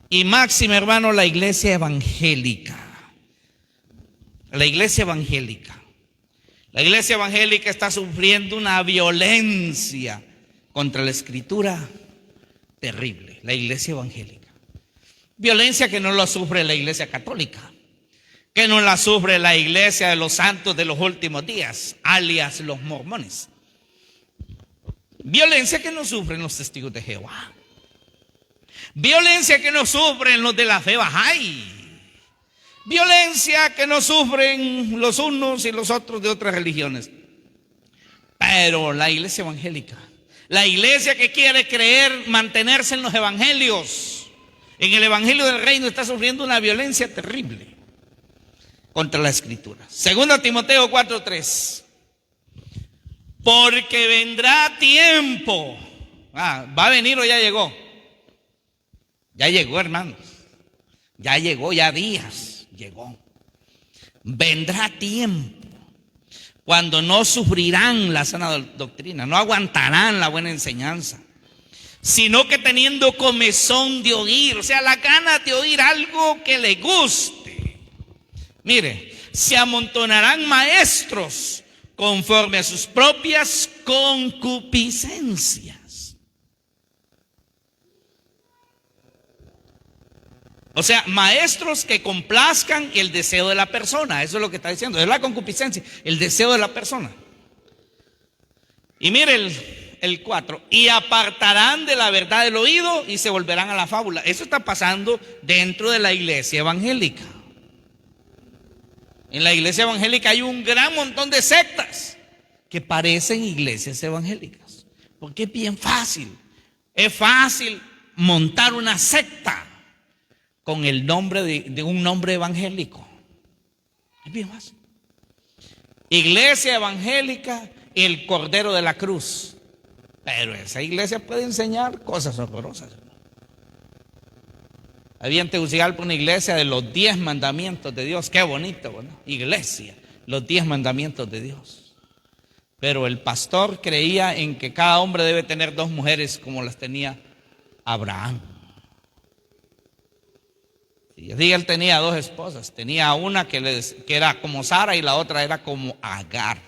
Y máxima, hermano, la iglesia evangélica. La iglesia evangélica. La iglesia evangélica está sufriendo una violencia contra la escritura terrible. La iglesia evangélica. Violencia que no la sufre la iglesia católica, que no la sufre la iglesia de los santos de los últimos días, alias los mormones. Violencia que no sufren los testigos de Jehová. Violencia que no sufren los de la fe Bahá'í. Violencia que no sufren los unos y los otros de otras religiones. Pero la iglesia evangélica, la iglesia que quiere creer, mantenerse en los evangelios, en el evangelio del reino, está sufriendo una violencia terrible contra la escritura. 2 Timoteo 4:3. Porque vendrá tiempo. ¿Va a venir o ya llegó? Ya llegó, hermanos. Ya llegó, ya días llegó. Vendrá tiempo cuando no sufrirán la sana doctrina, no aguantarán la buena enseñanza, sino que teniendo comezón de oír, o sea, la gana de oír algo que le guste. Mire, se amontonarán maestros conforme a sus propias concupiscencias. O sea, maestros que complazcan el deseo de la persona. Eso es lo que está diciendo. Es la concupiscencia, el deseo de la persona. Y mire el 4. Y apartarán de la verdad del oído y se volverán a la fábula. Eso está pasando dentro de la iglesia evangélica. En la iglesia evangélica hay un gran montón de sectas que parecen iglesias evangélicas. Porque es bien fácil. Es fácil montar una secta con el nombre de un nombre evangélico. Es bien fácil. Iglesia evangélica, el Cordero de la Cruz. Pero esa iglesia puede enseñar cosas horrorosas. Había en Tegucigalpa una iglesia de los 10 mandamientos de Dios. Qué bonito, ¿no? Iglesia, los 10 mandamientos de Dios. Pero el pastor creía en que cada hombre debe tener 2 mujeres como las tenía Abraham. Y así él tenía 2 esposas. Tenía una que era como Sara y la otra era como Agar.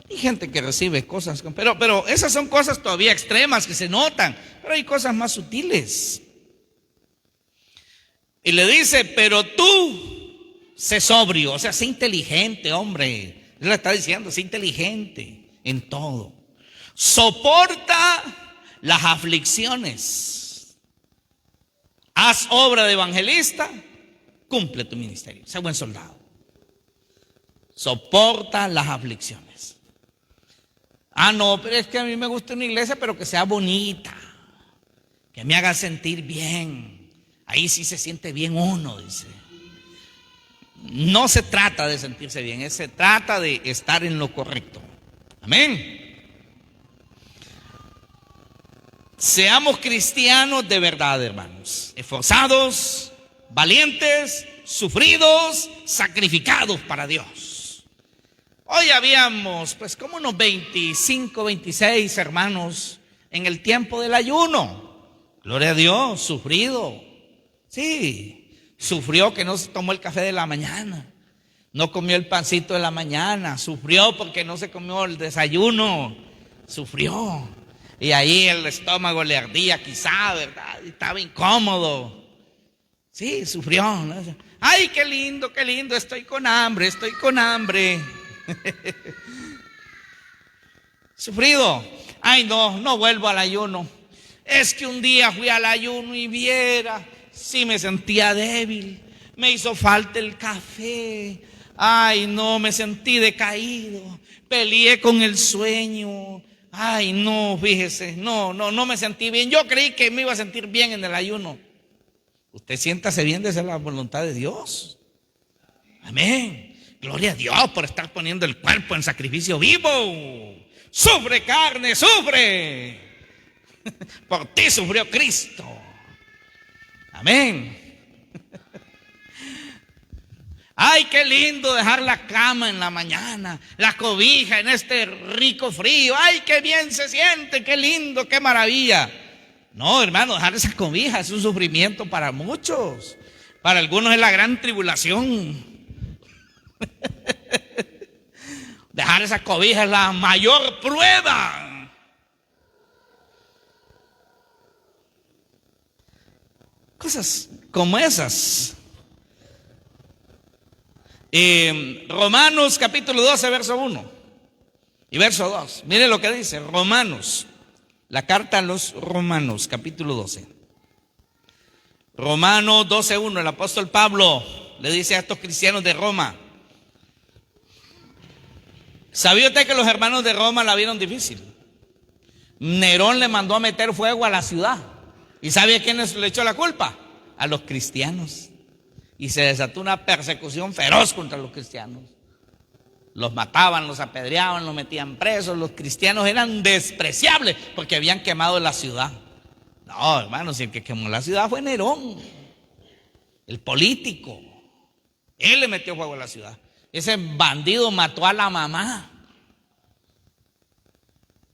Hay gente que recibe cosas, pero esas son cosas todavía extremas que se notan, pero hay cosas más sutiles. Y le dice, pero tú sé sobrio, o sea, sé inteligente, hombre. Él le está diciendo, sé inteligente en todo. Soporta las aflicciones. Haz obra de evangelista, cumple tu ministerio, sé buen soldado. Soporta las aflicciones. Ah, no, pero es que a mí me gusta una iglesia, pero que sea bonita, que me haga sentir bien. Ahí sí se siente bien uno, dice. No se trata de sentirse bien, se trata de estar en lo correcto. Amén. Seamos cristianos de verdad, hermanos. Esforzados, valientes, sufridos, sacrificados para Dios. Hoy habíamos, pues, como unos 25, 26 hermanos en el tiempo del ayuno. Gloria a Dios, sufrido. Sí, sufrió que no se tomó el café de la mañana, no comió el pancito de la mañana, sufrió porque no se comió el desayuno, sufrió. Y ahí el estómago le ardía quizá, ¿verdad? Y estaba incómodo. Sí, sufrió, ¿no? Ay, qué lindo, estoy con hambre, Sufrido. Ay, no vuelvo al ayuno. Es que un día fui al ayuno y viera, sí me sentía débil, me hizo falta el café. Ay, no, me sentí decaído, peleé con el sueño. Ay, no, fíjese, no me sentí bien. Yo creí que me iba a sentir bien en el ayuno. Usted siéntase bien de ser la voluntad de Dios. Amén. Gloria a Dios por estar poniendo el cuerpo en sacrificio vivo. Sufre, carne, sufre. Por ti sufrió Cristo. Amén. Ay, qué lindo dejar la cama en la mañana, la cobija en este rico frío. Ay, qué bien se siente, qué lindo, qué maravilla. No, hermano, dejar esa cobija es un sufrimiento para muchos. Para algunos es la gran tribulación. Dejar esa cobija es la mayor prueba. Cosas como esas. Romanos capítulo 12, verso 1 y verso 2. Mire lo que dice Romanos, la carta a los Romanos, capítulo 12. Romanos 12, 1. El apóstol Pablo le dice a estos cristianos de Roma: ¿sabía usted que los hermanos de Roma la vieron difícil? Nerón le mandó a meter fuego a la ciudad. ¿Y sabe a quién le echó la culpa? A los cristianos. Y se desató una persecución feroz contra los cristianos. Los mataban, los apedreaban, los metían presos. Los cristianos eran despreciables porque habían quemado la ciudad. No, hermanos, el que quemó la ciudad fue Nerón, el político. Él le metió fuego a la ciudad. Ese bandido mató a la mamá.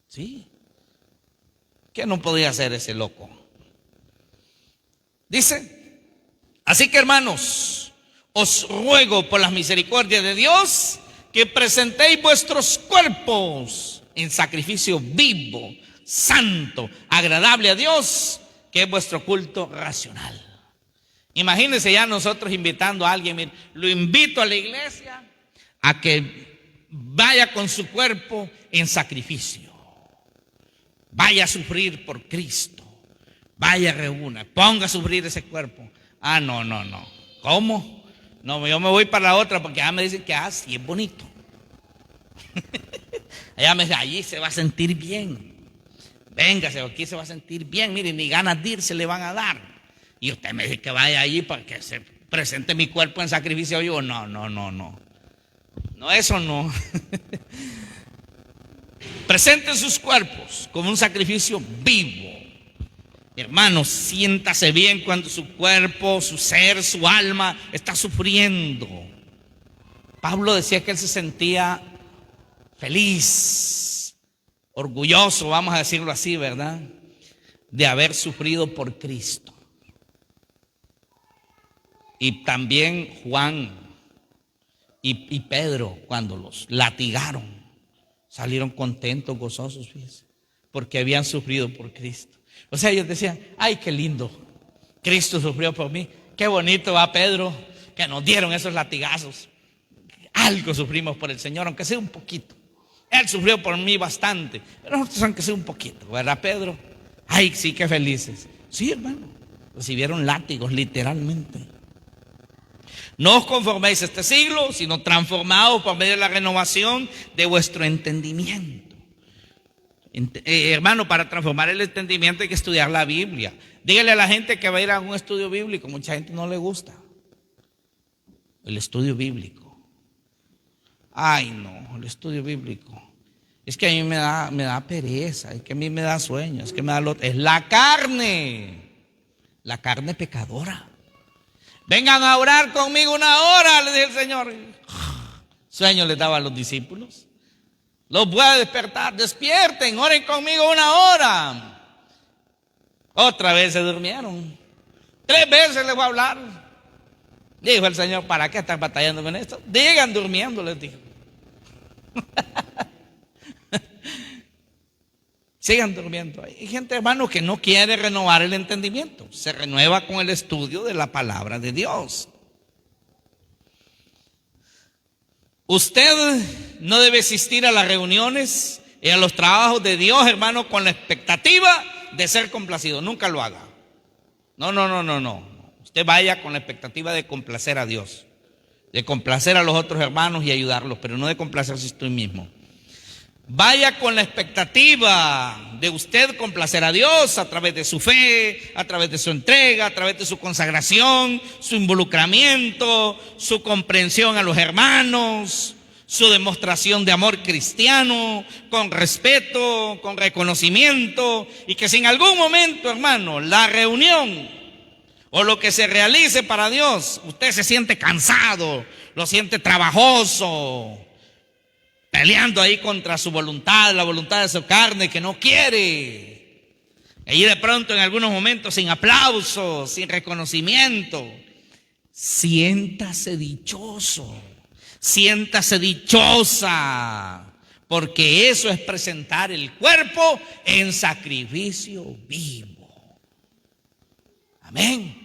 Sí. ¿Qué no podía hacer ese loco? Dice: así que, hermanos, os ruego por las misericordias de Dios que presentéis vuestros cuerpos en sacrificio vivo, santo, agradable a Dios, que es vuestro culto racional. Imagínense ya nosotros invitando a alguien. Mire, lo invito a la iglesia a que vaya con su cuerpo en sacrificio, vaya a sufrir por Cristo, vaya, reúna, ponga a sufrir ese cuerpo. Ah, no. ¿Cómo? No, yo me voy para la otra porque ya me dicen que sí es bonito. Ella me dice, allí se va a sentir bien. Véngase, aquí se va a sentir bien. Mire, ni ganas de ir se le van a dar. Y usted me dice que vaya allí para que se presente mi cuerpo en sacrificio vivo. No. No, eso no. Presenten sus cuerpos como un sacrificio vivo. Hermanos, siéntase bien cuando su cuerpo, su ser, su alma está sufriendo. Pablo decía que él se sentía feliz, orgulloso, vamos a decirlo así, ¿verdad?, de haber sufrido por Cristo. Y también Juan y Pedro, cuando los latigaron, salieron contentos, gozosos, fíjense, porque habían sufrido por Cristo. O sea, ellos decían: ay, qué lindo, Cristo sufrió por mí. Qué bonito va Pedro, que nos dieron esos latigazos. Algo sufrimos por el Señor, aunque sea un poquito. Él sufrió por mí bastante, pero nosotros aunque sea un poquito, ¿verdad, Pedro? Ay, sí, qué felices. Sí, hermano, recibieron látigos literalmente. No os conforméis a este siglo, sino transformaos por medio de la renovación de vuestro entendimiento. Hermano, para transformar el entendimiento hay que estudiar la Biblia. Dígale a la gente que va a ir a un estudio bíblico. Mucha gente no le gusta el estudio bíblico. Ay, no, el estudio bíblico. Es que a mí me da pereza, es que a mí me da sueño, es que me da es la carne pecadora. Vengan a orar conmigo 1 hora, le dijo el Señor. Sueño les daba a los discípulos. Los voy a despertar, despierten, oren conmigo 1 hora. Otra vez se durmieron. 3 veces les voy a hablar. Dijo el Señor: ¿para qué están batallando con esto? Digan durmiendo, les dijo. Sigan durmiendo. Hay gente, hermano, que no quiere renovar el entendimiento. Se renueva con el estudio de la palabra de Dios. Usted no debe asistir a las reuniones y a los trabajos de Dios, hermano, con la expectativa de ser complacido. Nunca lo haga. No. Usted vaya con la expectativa de complacer a Dios, de complacer a los otros hermanos y ayudarlos, pero no de complacerse usted mismo. Vaya con la expectativa de usted complacer a Dios a través de su fe, a través de su entrega, a través de su consagración, su involucramiento, su comprensión a los hermanos, su demostración de amor cristiano, con respeto, con reconocimiento, y que si en algún momento, hermano, la reunión o lo que se realice para Dios, usted se siente cansado, lo siente trabajoso, peleando ahí contra su voluntad, la voluntad de su carne que no quiere. Y de pronto en algunos momentos sin aplausos, sin reconocimiento. Siéntase dichoso, siéntase dichosa, porque eso es presentar el cuerpo en sacrificio vivo. Amén.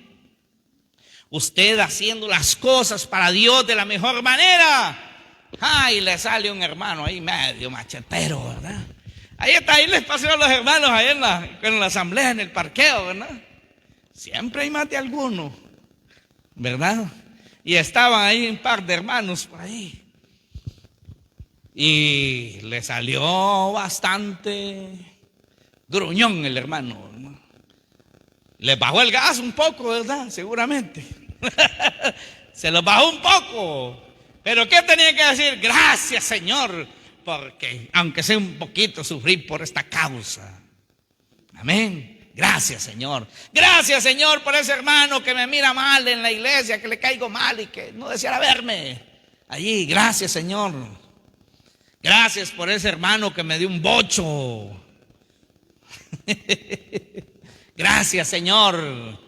Usted haciendo las cosas para Dios de la mejor manera. Ay, le sale un hermano ahí medio machetero, ¿verdad? Ahí les pasó a los hermanos ahí en la asamblea, en el parqueo, ¿verdad? Siempre hay más de alguno, ¿verdad? Y estaban ahí un par de hermanos por ahí. Y le salió bastante gruñón el hermano, ¿no? Le bajó el gas un poco, ¿verdad? Seguramente. Se lo bajó un poco. Pero ¿qué tenía que decir? Gracias, Señor, porque aunque sea un poquito sufrí por esta causa. Amén. Gracias, Señor. Gracias, Señor, por ese hermano que me mira mal en la iglesia, que le caigo mal y que no deseara verme allí. Gracias, Señor. Gracias por ese hermano que me dio un bocho. Gracias, Señor.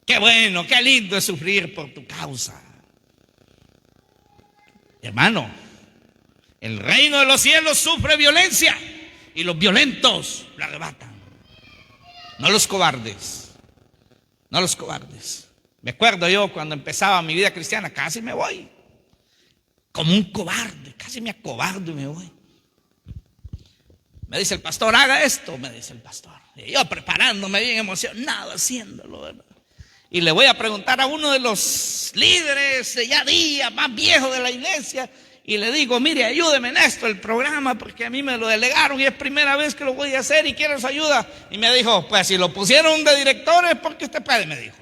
Qué bueno, qué lindo es sufrir por tu causa. Hermano, el reino de los cielos sufre violencia y los violentos la arrebatan. No los cobardes, no los cobardes. Me acuerdo yo cuando empezaba mi vida cristiana, casi me voy como un cobarde, casi me acobardo y me voy. Me dice el pastor: haga esto, me dice el pastor. Y yo preparándome bien emocionado, haciéndolo, ¿verdad? Y le voy a preguntar a uno de los líderes de ya día más viejos de la iglesia, y le digo: mire, ayúdeme en esto, el programa, porque a mí me lo delegaron y es primera vez que lo voy a hacer y quiero su ayuda. Y me dijo: pues si lo pusieron de director es porque usted puede, me dijo.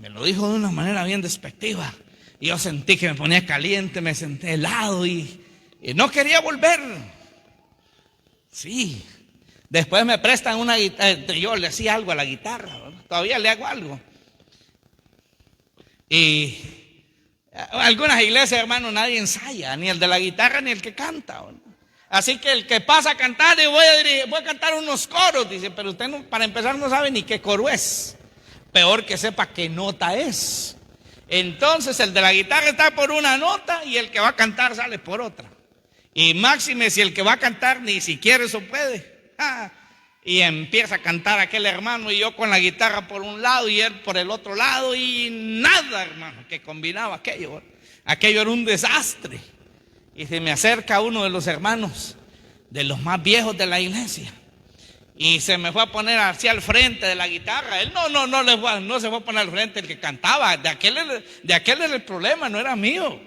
me lo dijo de una manera bien despectiva. Y yo sentí que me ponía caliente, me senté helado y no quería volver. Sí. Después me prestan una guitarra, yo le hacía algo a la guitarra, ¿verdad? Todavía le hago algo. Y algunas iglesias, hermano, nadie ensaya, ni el de la guitarra ni el que canta, ¿verdad? Así que el que pasa a cantar, y voy a cantar unos coros, dice, pero usted no, para empezar no sabe ni qué coro es. Peor que sepa qué nota es. Entonces el de la guitarra está por una nota y el que va a cantar sale por otra. Y máxime si el que va a cantar ni siquiera eso puede. Y empieza a cantar aquel hermano y yo con la guitarra por un lado y él por el otro lado y nada, hermano, que combinaba aquello. Aquello era un desastre. Y se me acerca uno de los hermanos, de los más viejos de la iglesia, y se me fue a poner hacia el frente de la guitarra. Él no se fue a poner al frente, el que cantaba. De aquel era el problema, no era mío.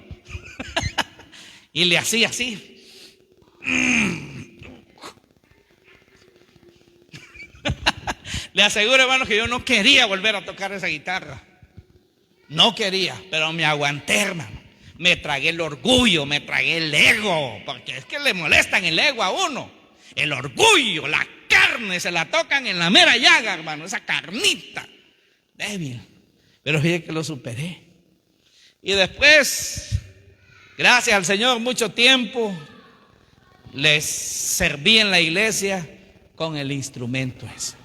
Y le hacía así. Le aseguro, hermano, que yo no quería volver a tocar esa guitarra. No quería, pero me aguanté, hermano. Me tragué el orgullo, me tragué el ego, porque es que le molestan el ego a uno. El orgullo, la carne, se la tocan en la mera llaga, hermano, esa carnita débil. Pero fíjate que lo superé. Y después, gracias al Señor, mucho tiempo les serví en la iglesia con el instrumento ese.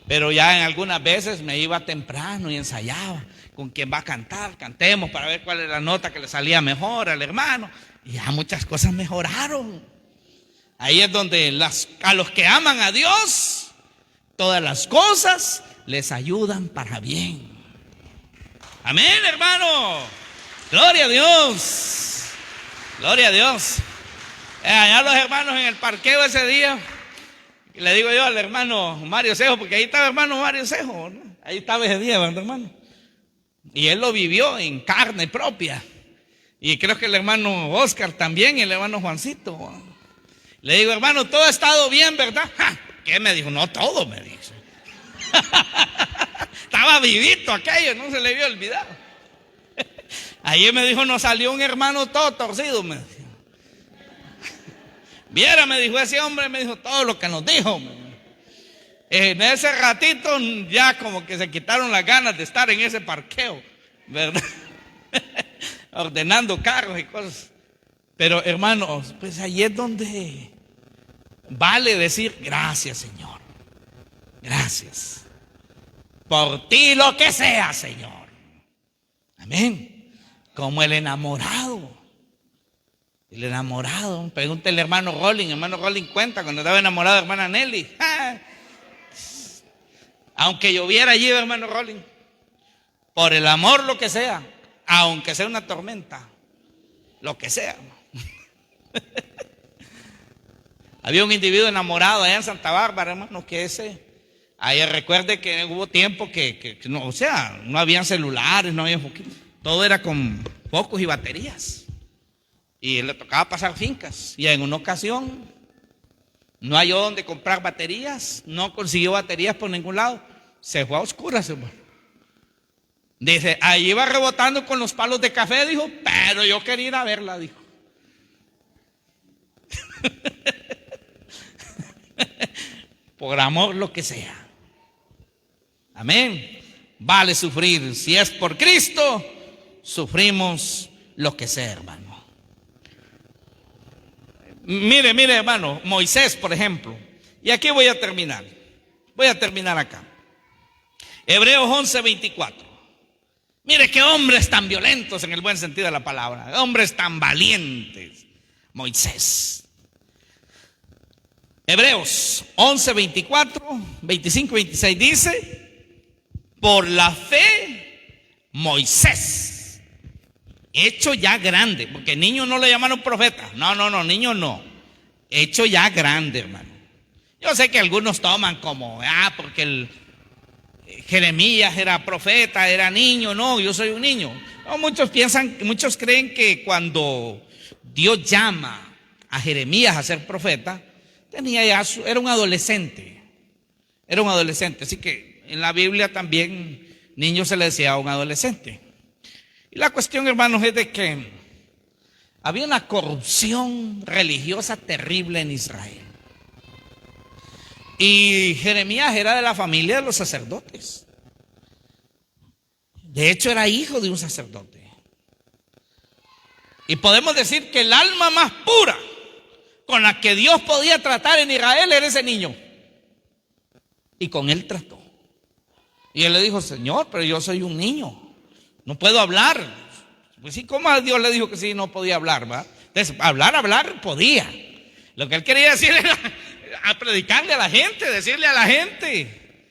Pero ya en algunas veces me iba temprano y ensayaba con quien va a cantar, cantemos para ver cuál es la nota que le salía mejor al hermano. Y ya muchas cosas mejoraron. Ahí es donde a los que aman a Dios, todas las cosas les ayudan para bien. Amén, hermano. Gloria a Dios. Gloria a Dios. Allá los hermanos en el parqueo ese día, le digo yo al hermano Mario Cejo, porque ahí estaba el hermano Mario Cejo, ¿no? Ahí estaba ese día, hermano. Y él lo vivió en carne propia. Y creo que el hermano Oscar también y el hermano Juancito. Le digo, hermano, todo ha estado bien, ¿verdad? ¿Qué me dijo? No, todo me dijo. Estaba vivito aquello, no se le había olvidado. Ayer me dijo, nos salió un hermano todo torcido, me dijo. Viera, me dijo ese hombre, me dijo todo lo que nos dijo. En ese ratito ya como que se quitaron las ganas de estar en ese parqueo, ¿verdad? Ordenando carros y cosas. Pero hermanos, pues ahí es donde vale decir gracias, Señor. Gracias. Por ti lo que sea, Señor. Amén. Como el enamorado. El enamorado. Pregúntele al hermano Rolling cuenta cuando estaba enamorado de hermana Nelly. Aunque lloviera allí, hermano Rolling, por el amor lo que sea, aunque sea una tormenta, lo que sea. Había un individuo enamorado allá en Santa Bárbara, hermano, que ahí recuerde que hubo tiempo que no, o sea, no habían celulares, no había foquitos, todo era con focos y baterías. Y le tocaba pasar fincas. Y en una ocasión no halló dónde comprar baterías, no consiguió baterías por ningún lado, se fue a oscuras, hermano. Dice, ahí iba rebotando con los palos de café, dijo, pero yo quería ir a verla, dijo. Por amor lo que sea. Amén. Vale sufrir. Si es por Cristo, sufrimos lo que sea, hermano. Mire, hermano, Moisés, por ejemplo. Y aquí voy a terminar. Voy a terminar acá. Hebreos 11:24. Mire qué hombres tan violentos en el buen sentido de la palabra. Hombres tan valientes. Moisés. Hebreos 11:24, 25 y 26 dice: por la fe, Moisés, hecho ya grande, porque niño no le llamaron profeta. No, niño no. Hecho ya grande, hermano. Yo sé que algunos toman como, porque Jeremías era profeta, era niño. No, yo soy un niño. No, muchos creen que cuando Dios llama a Jeremías a ser profeta, era un adolescente. Era un adolescente. Así que en la Biblia también Niño se le decía a un adolescente. Y la cuestión, hermanos, es de que había una corrupción religiosa terrible en Israel. Y Jeremías era de la familia de los sacerdotes. De hecho, era hijo de un sacerdote. Y podemos decir que el alma más pura con la que Dios podía tratar en Israel era ese niño. Y con él trató. Y él le dijo: Señor, pero yo soy un niño, no puedo hablar. Pues sí, ¿cómo a Dios le dijo que sí no podía hablar, va? Entonces, hablar podía. Lo que él quería decir era a predicarle a la gente, decirle a la gente.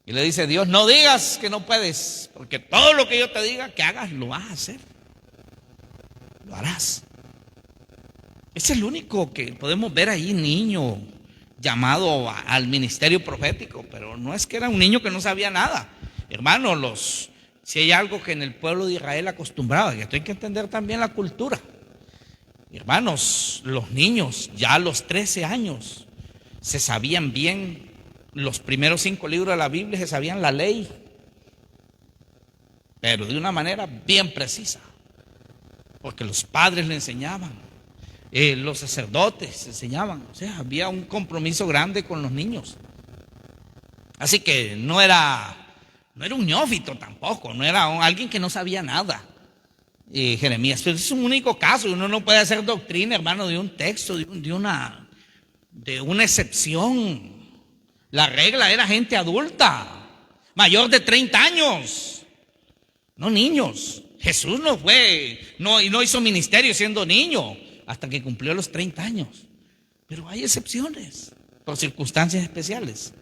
Y le dice Dios: no digas que no puedes, porque todo lo que yo te diga que hagas, lo vas a hacer. Lo harás. Es el único que podemos ver ahí, niño llamado al ministerio profético, pero no es que era un niño que no sabía nada. Hermanos, si hay algo que en el pueblo de Israel acostumbraba, y esto hay que entender también la cultura. Hermanos, los niños ya a los 13 años se sabían bien los primeros 5 libros de la Biblia, se sabían la ley, pero de una manera bien precisa, porque los padres le enseñaban. Los sacerdotes enseñaban, o sea, había un compromiso grande con los niños. Así que no era un neófito tampoco, no era alguien que no sabía nada. Jeremías, pero es un único caso. Uno no puede hacer doctrina, hermano, de un texto, de una excepción. La regla era gente adulta, mayor de 30 años, no niños. Jesús no hizo ministerio siendo niño hasta que cumplió los 30 años. Pero hay excepciones, por circunstancias especiales.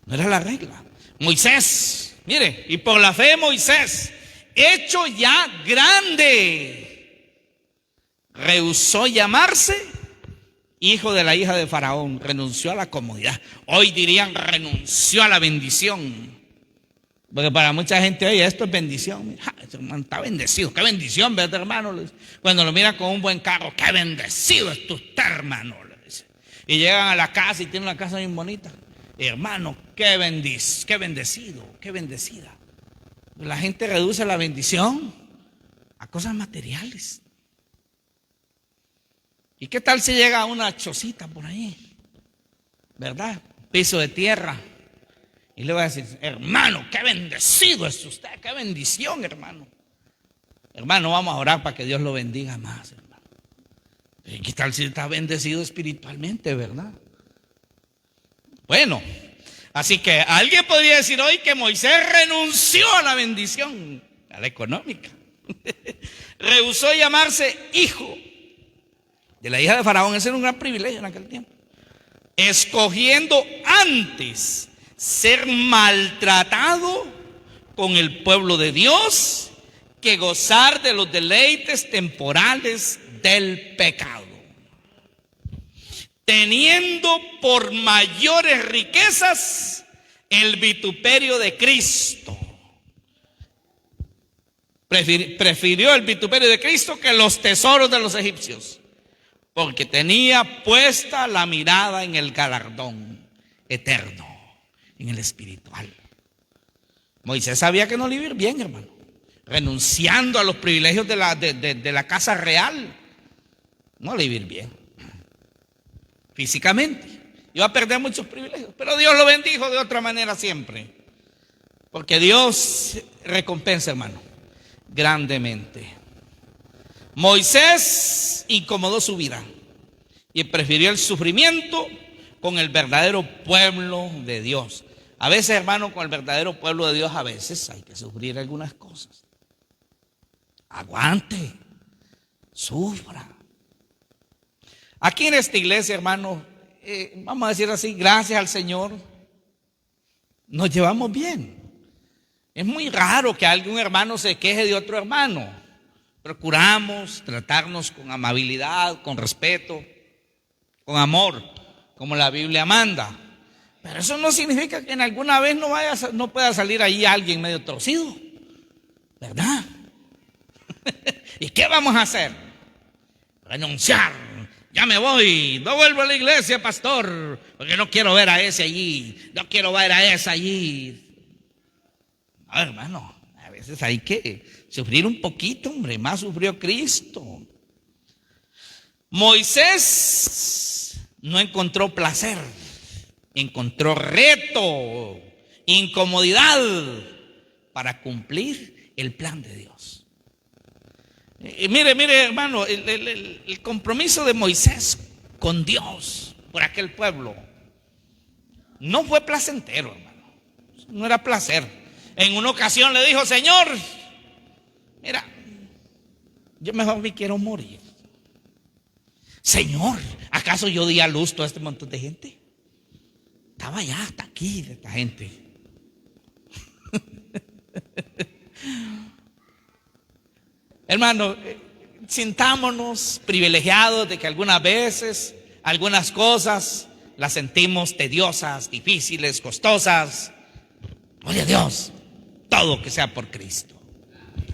No era la regla. Moisés, mire, y por la fe Moisés, hecho ya grande, rehusó llamarse hijo de la hija de Faraón, renunció a la comodidad. Hoy dirían renunció a la bendición. Porque para mucha gente, oye, esto es bendición. Mira, este hermano está bendecido. Qué bendición, ¿verdad, hermano? Cuando lo miran con un buen carro, qué bendecido es usted, hermano. Y llegan a la casa y tienen una casa bien bonita. Hermano, qué bendecido, qué bendecida. La gente reduce la bendición a cosas materiales. ¿Y qué tal si llega a una chocita por ahí? ¿Verdad? Piso de tierra. Y le va a decir: hermano, qué bendecido es usted, qué bendición, hermano. Hermano, vamos a orar para que Dios lo bendiga más, hermano. ¿Y qué tal si está bendecido espiritualmente, verdad? Bueno, así que alguien podría decir hoy que Moisés renunció a la bendición, a la económica. Rehusó llamarse hijo de la hija de Faraón. Ese era un gran privilegio en aquel tiempo. Escogiendo antes ser maltratado con el pueblo de Dios que gozar de los deleites temporales del pecado, teniendo por mayores riquezas el vituperio de Cristo. Prefirió el vituperio de Cristo que los tesoros de los egipcios, porque tenía puesta la mirada en el galardón eterno, en el espiritual. Moisés sabía que no le iba a ir bien, hermano, renunciando a los privilegios de la casa real. No le iba a ir bien físicamente, iba a perder muchos privilegios, pero Dios lo bendijo de otra manera siempre, porque Dios recompensa, hermano, grandemente. Moisés incomodó su vida y prefirió el sufrimiento con el verdadero pueblo de Dios. A veces, hermano, con el verdadero pueblo de Dios, a veces hay que sufrir algunas cosas. Aguante, sufra. Aquí en esta iglesia, hermano, vamos a decir así, gracias al Señor, nos llevamos bien. Es muy raro que algún hermano se queje de otro hermano. Procuramos tratarnos con amabilidad, con respeto, con amor, como la Biblia manda. Pero eso no significa que en alguna vez no pueda salir ahí alguien medio torcido, ¿verdad? ¿Y qué vamos a hacer? Renunciar. Ya me voy, no vuelvo a la iglesia, pastor, porque no quiero ver a ese allí, no quiero ver a esa allí. No, hermano, a veces hay que sufrir un poquito, hombre. Más sufrió Cristo. Moisés no encontró placer, encontró reto, incomodidad para cumplir el plan de Dios. Mire, hermano, el compromiso de Moisés con Dios por aquel pueblo no fue placentero, hermano. No era placer. En una ocasión le dijo: Señor, mira, yo mejor me quiero morir. Señor, ¿acaso yo di a luz todo este montón de gente? Estaba ya hasta aquí de esta gente. Hermano, sintámonos privilegiados de que algunas veces, algunas cosas las sentimos tediosas, difíciles, costosas. Gloria a Dios, todo que sea por Cristo.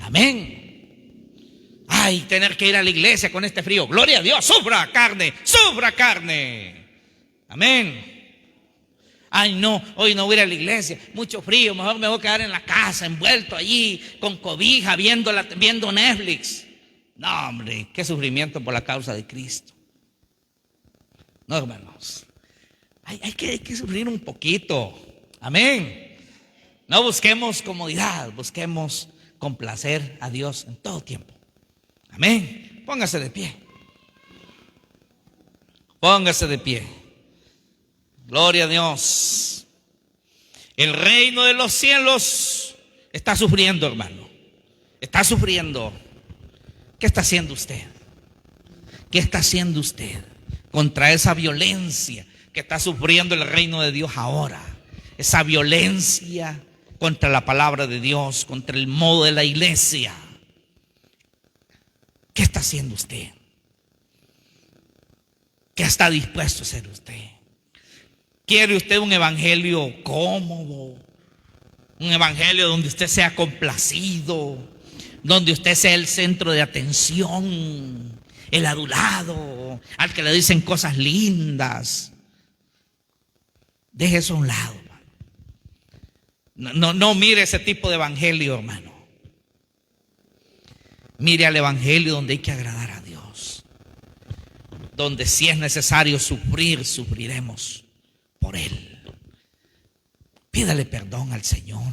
Amén. Ay, tener que ir a la iglesia con este frío. Gloria a Dios, sufra carne, sufra carne. Amén. Ay, no, hoy no voy a ir a la iglesia, mucho frío, mejor me voy a quedar en la casa, envuelto allí, con cobija, viendo Netflix. No, hombre, qué sufrimiento por la causa de Cristo. No, hermanos, hay que sufrir un poquito. Amén. No busquemos comodidad, busquemos complacer a Dios en todo tiempo. Amén. Póngase de pie. Póngase de pie. Gloria a Dios. El reino de los cielos está sufriendo, hermano. Está sufriendo. ¿Qué está haciendo usted? ¿Qué está haciendo usted contra esa violencia que está sufriendo el reino de Dios ahora? Esa violencia contra la palabra de Dios, contra el modo de la iglesia. ¿Qué está haciendo usted? ¿Qué está dispuesto a hacer usted? ¿Quiere usted un evangelio cómodo? Un evangelio donde usted sea complacido, donde usted sea el centro de atención, el adulado, al que le dicen cosas lindas. Deje eso a un lado. No mire ese tipo de evangelio, hermano. Mire al evangelio donde hay que agradar a Dios, donde si es necesario sufrir, sufriremos por Él. Pídale perdón al Señor.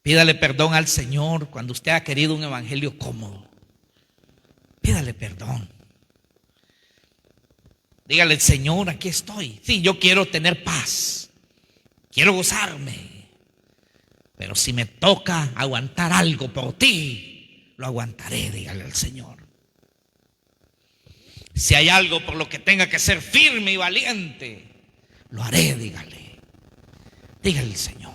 Pídale perdón al Señor cuando usted ha querido un evangelio cómodo. Pídale perdón. Dígale: Señor, aquí estoy. Sí, yo quiero tener paz, quiero gozarme, pero si me toca aguantar algo por ti, lo aguantaré. Dígale al Señor. Si hay algo por lo que tenga que ser firme y valiente, lo haré. Dígale al Señor.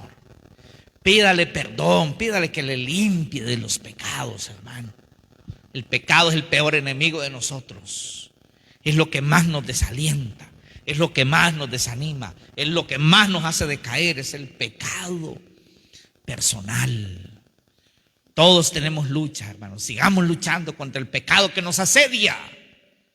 Pídale perdón, pídale que le limpie de los pecados, hermano. El pecado es el peor enemigo de nosotros. Es lo que más nos desalienta, es lo que más nos desanima, es lo que más nos hace decaer. Es el pecado personal. Todos tenemos lucha, hermanos. Sigamos luchando contra el pecado que nos asedia.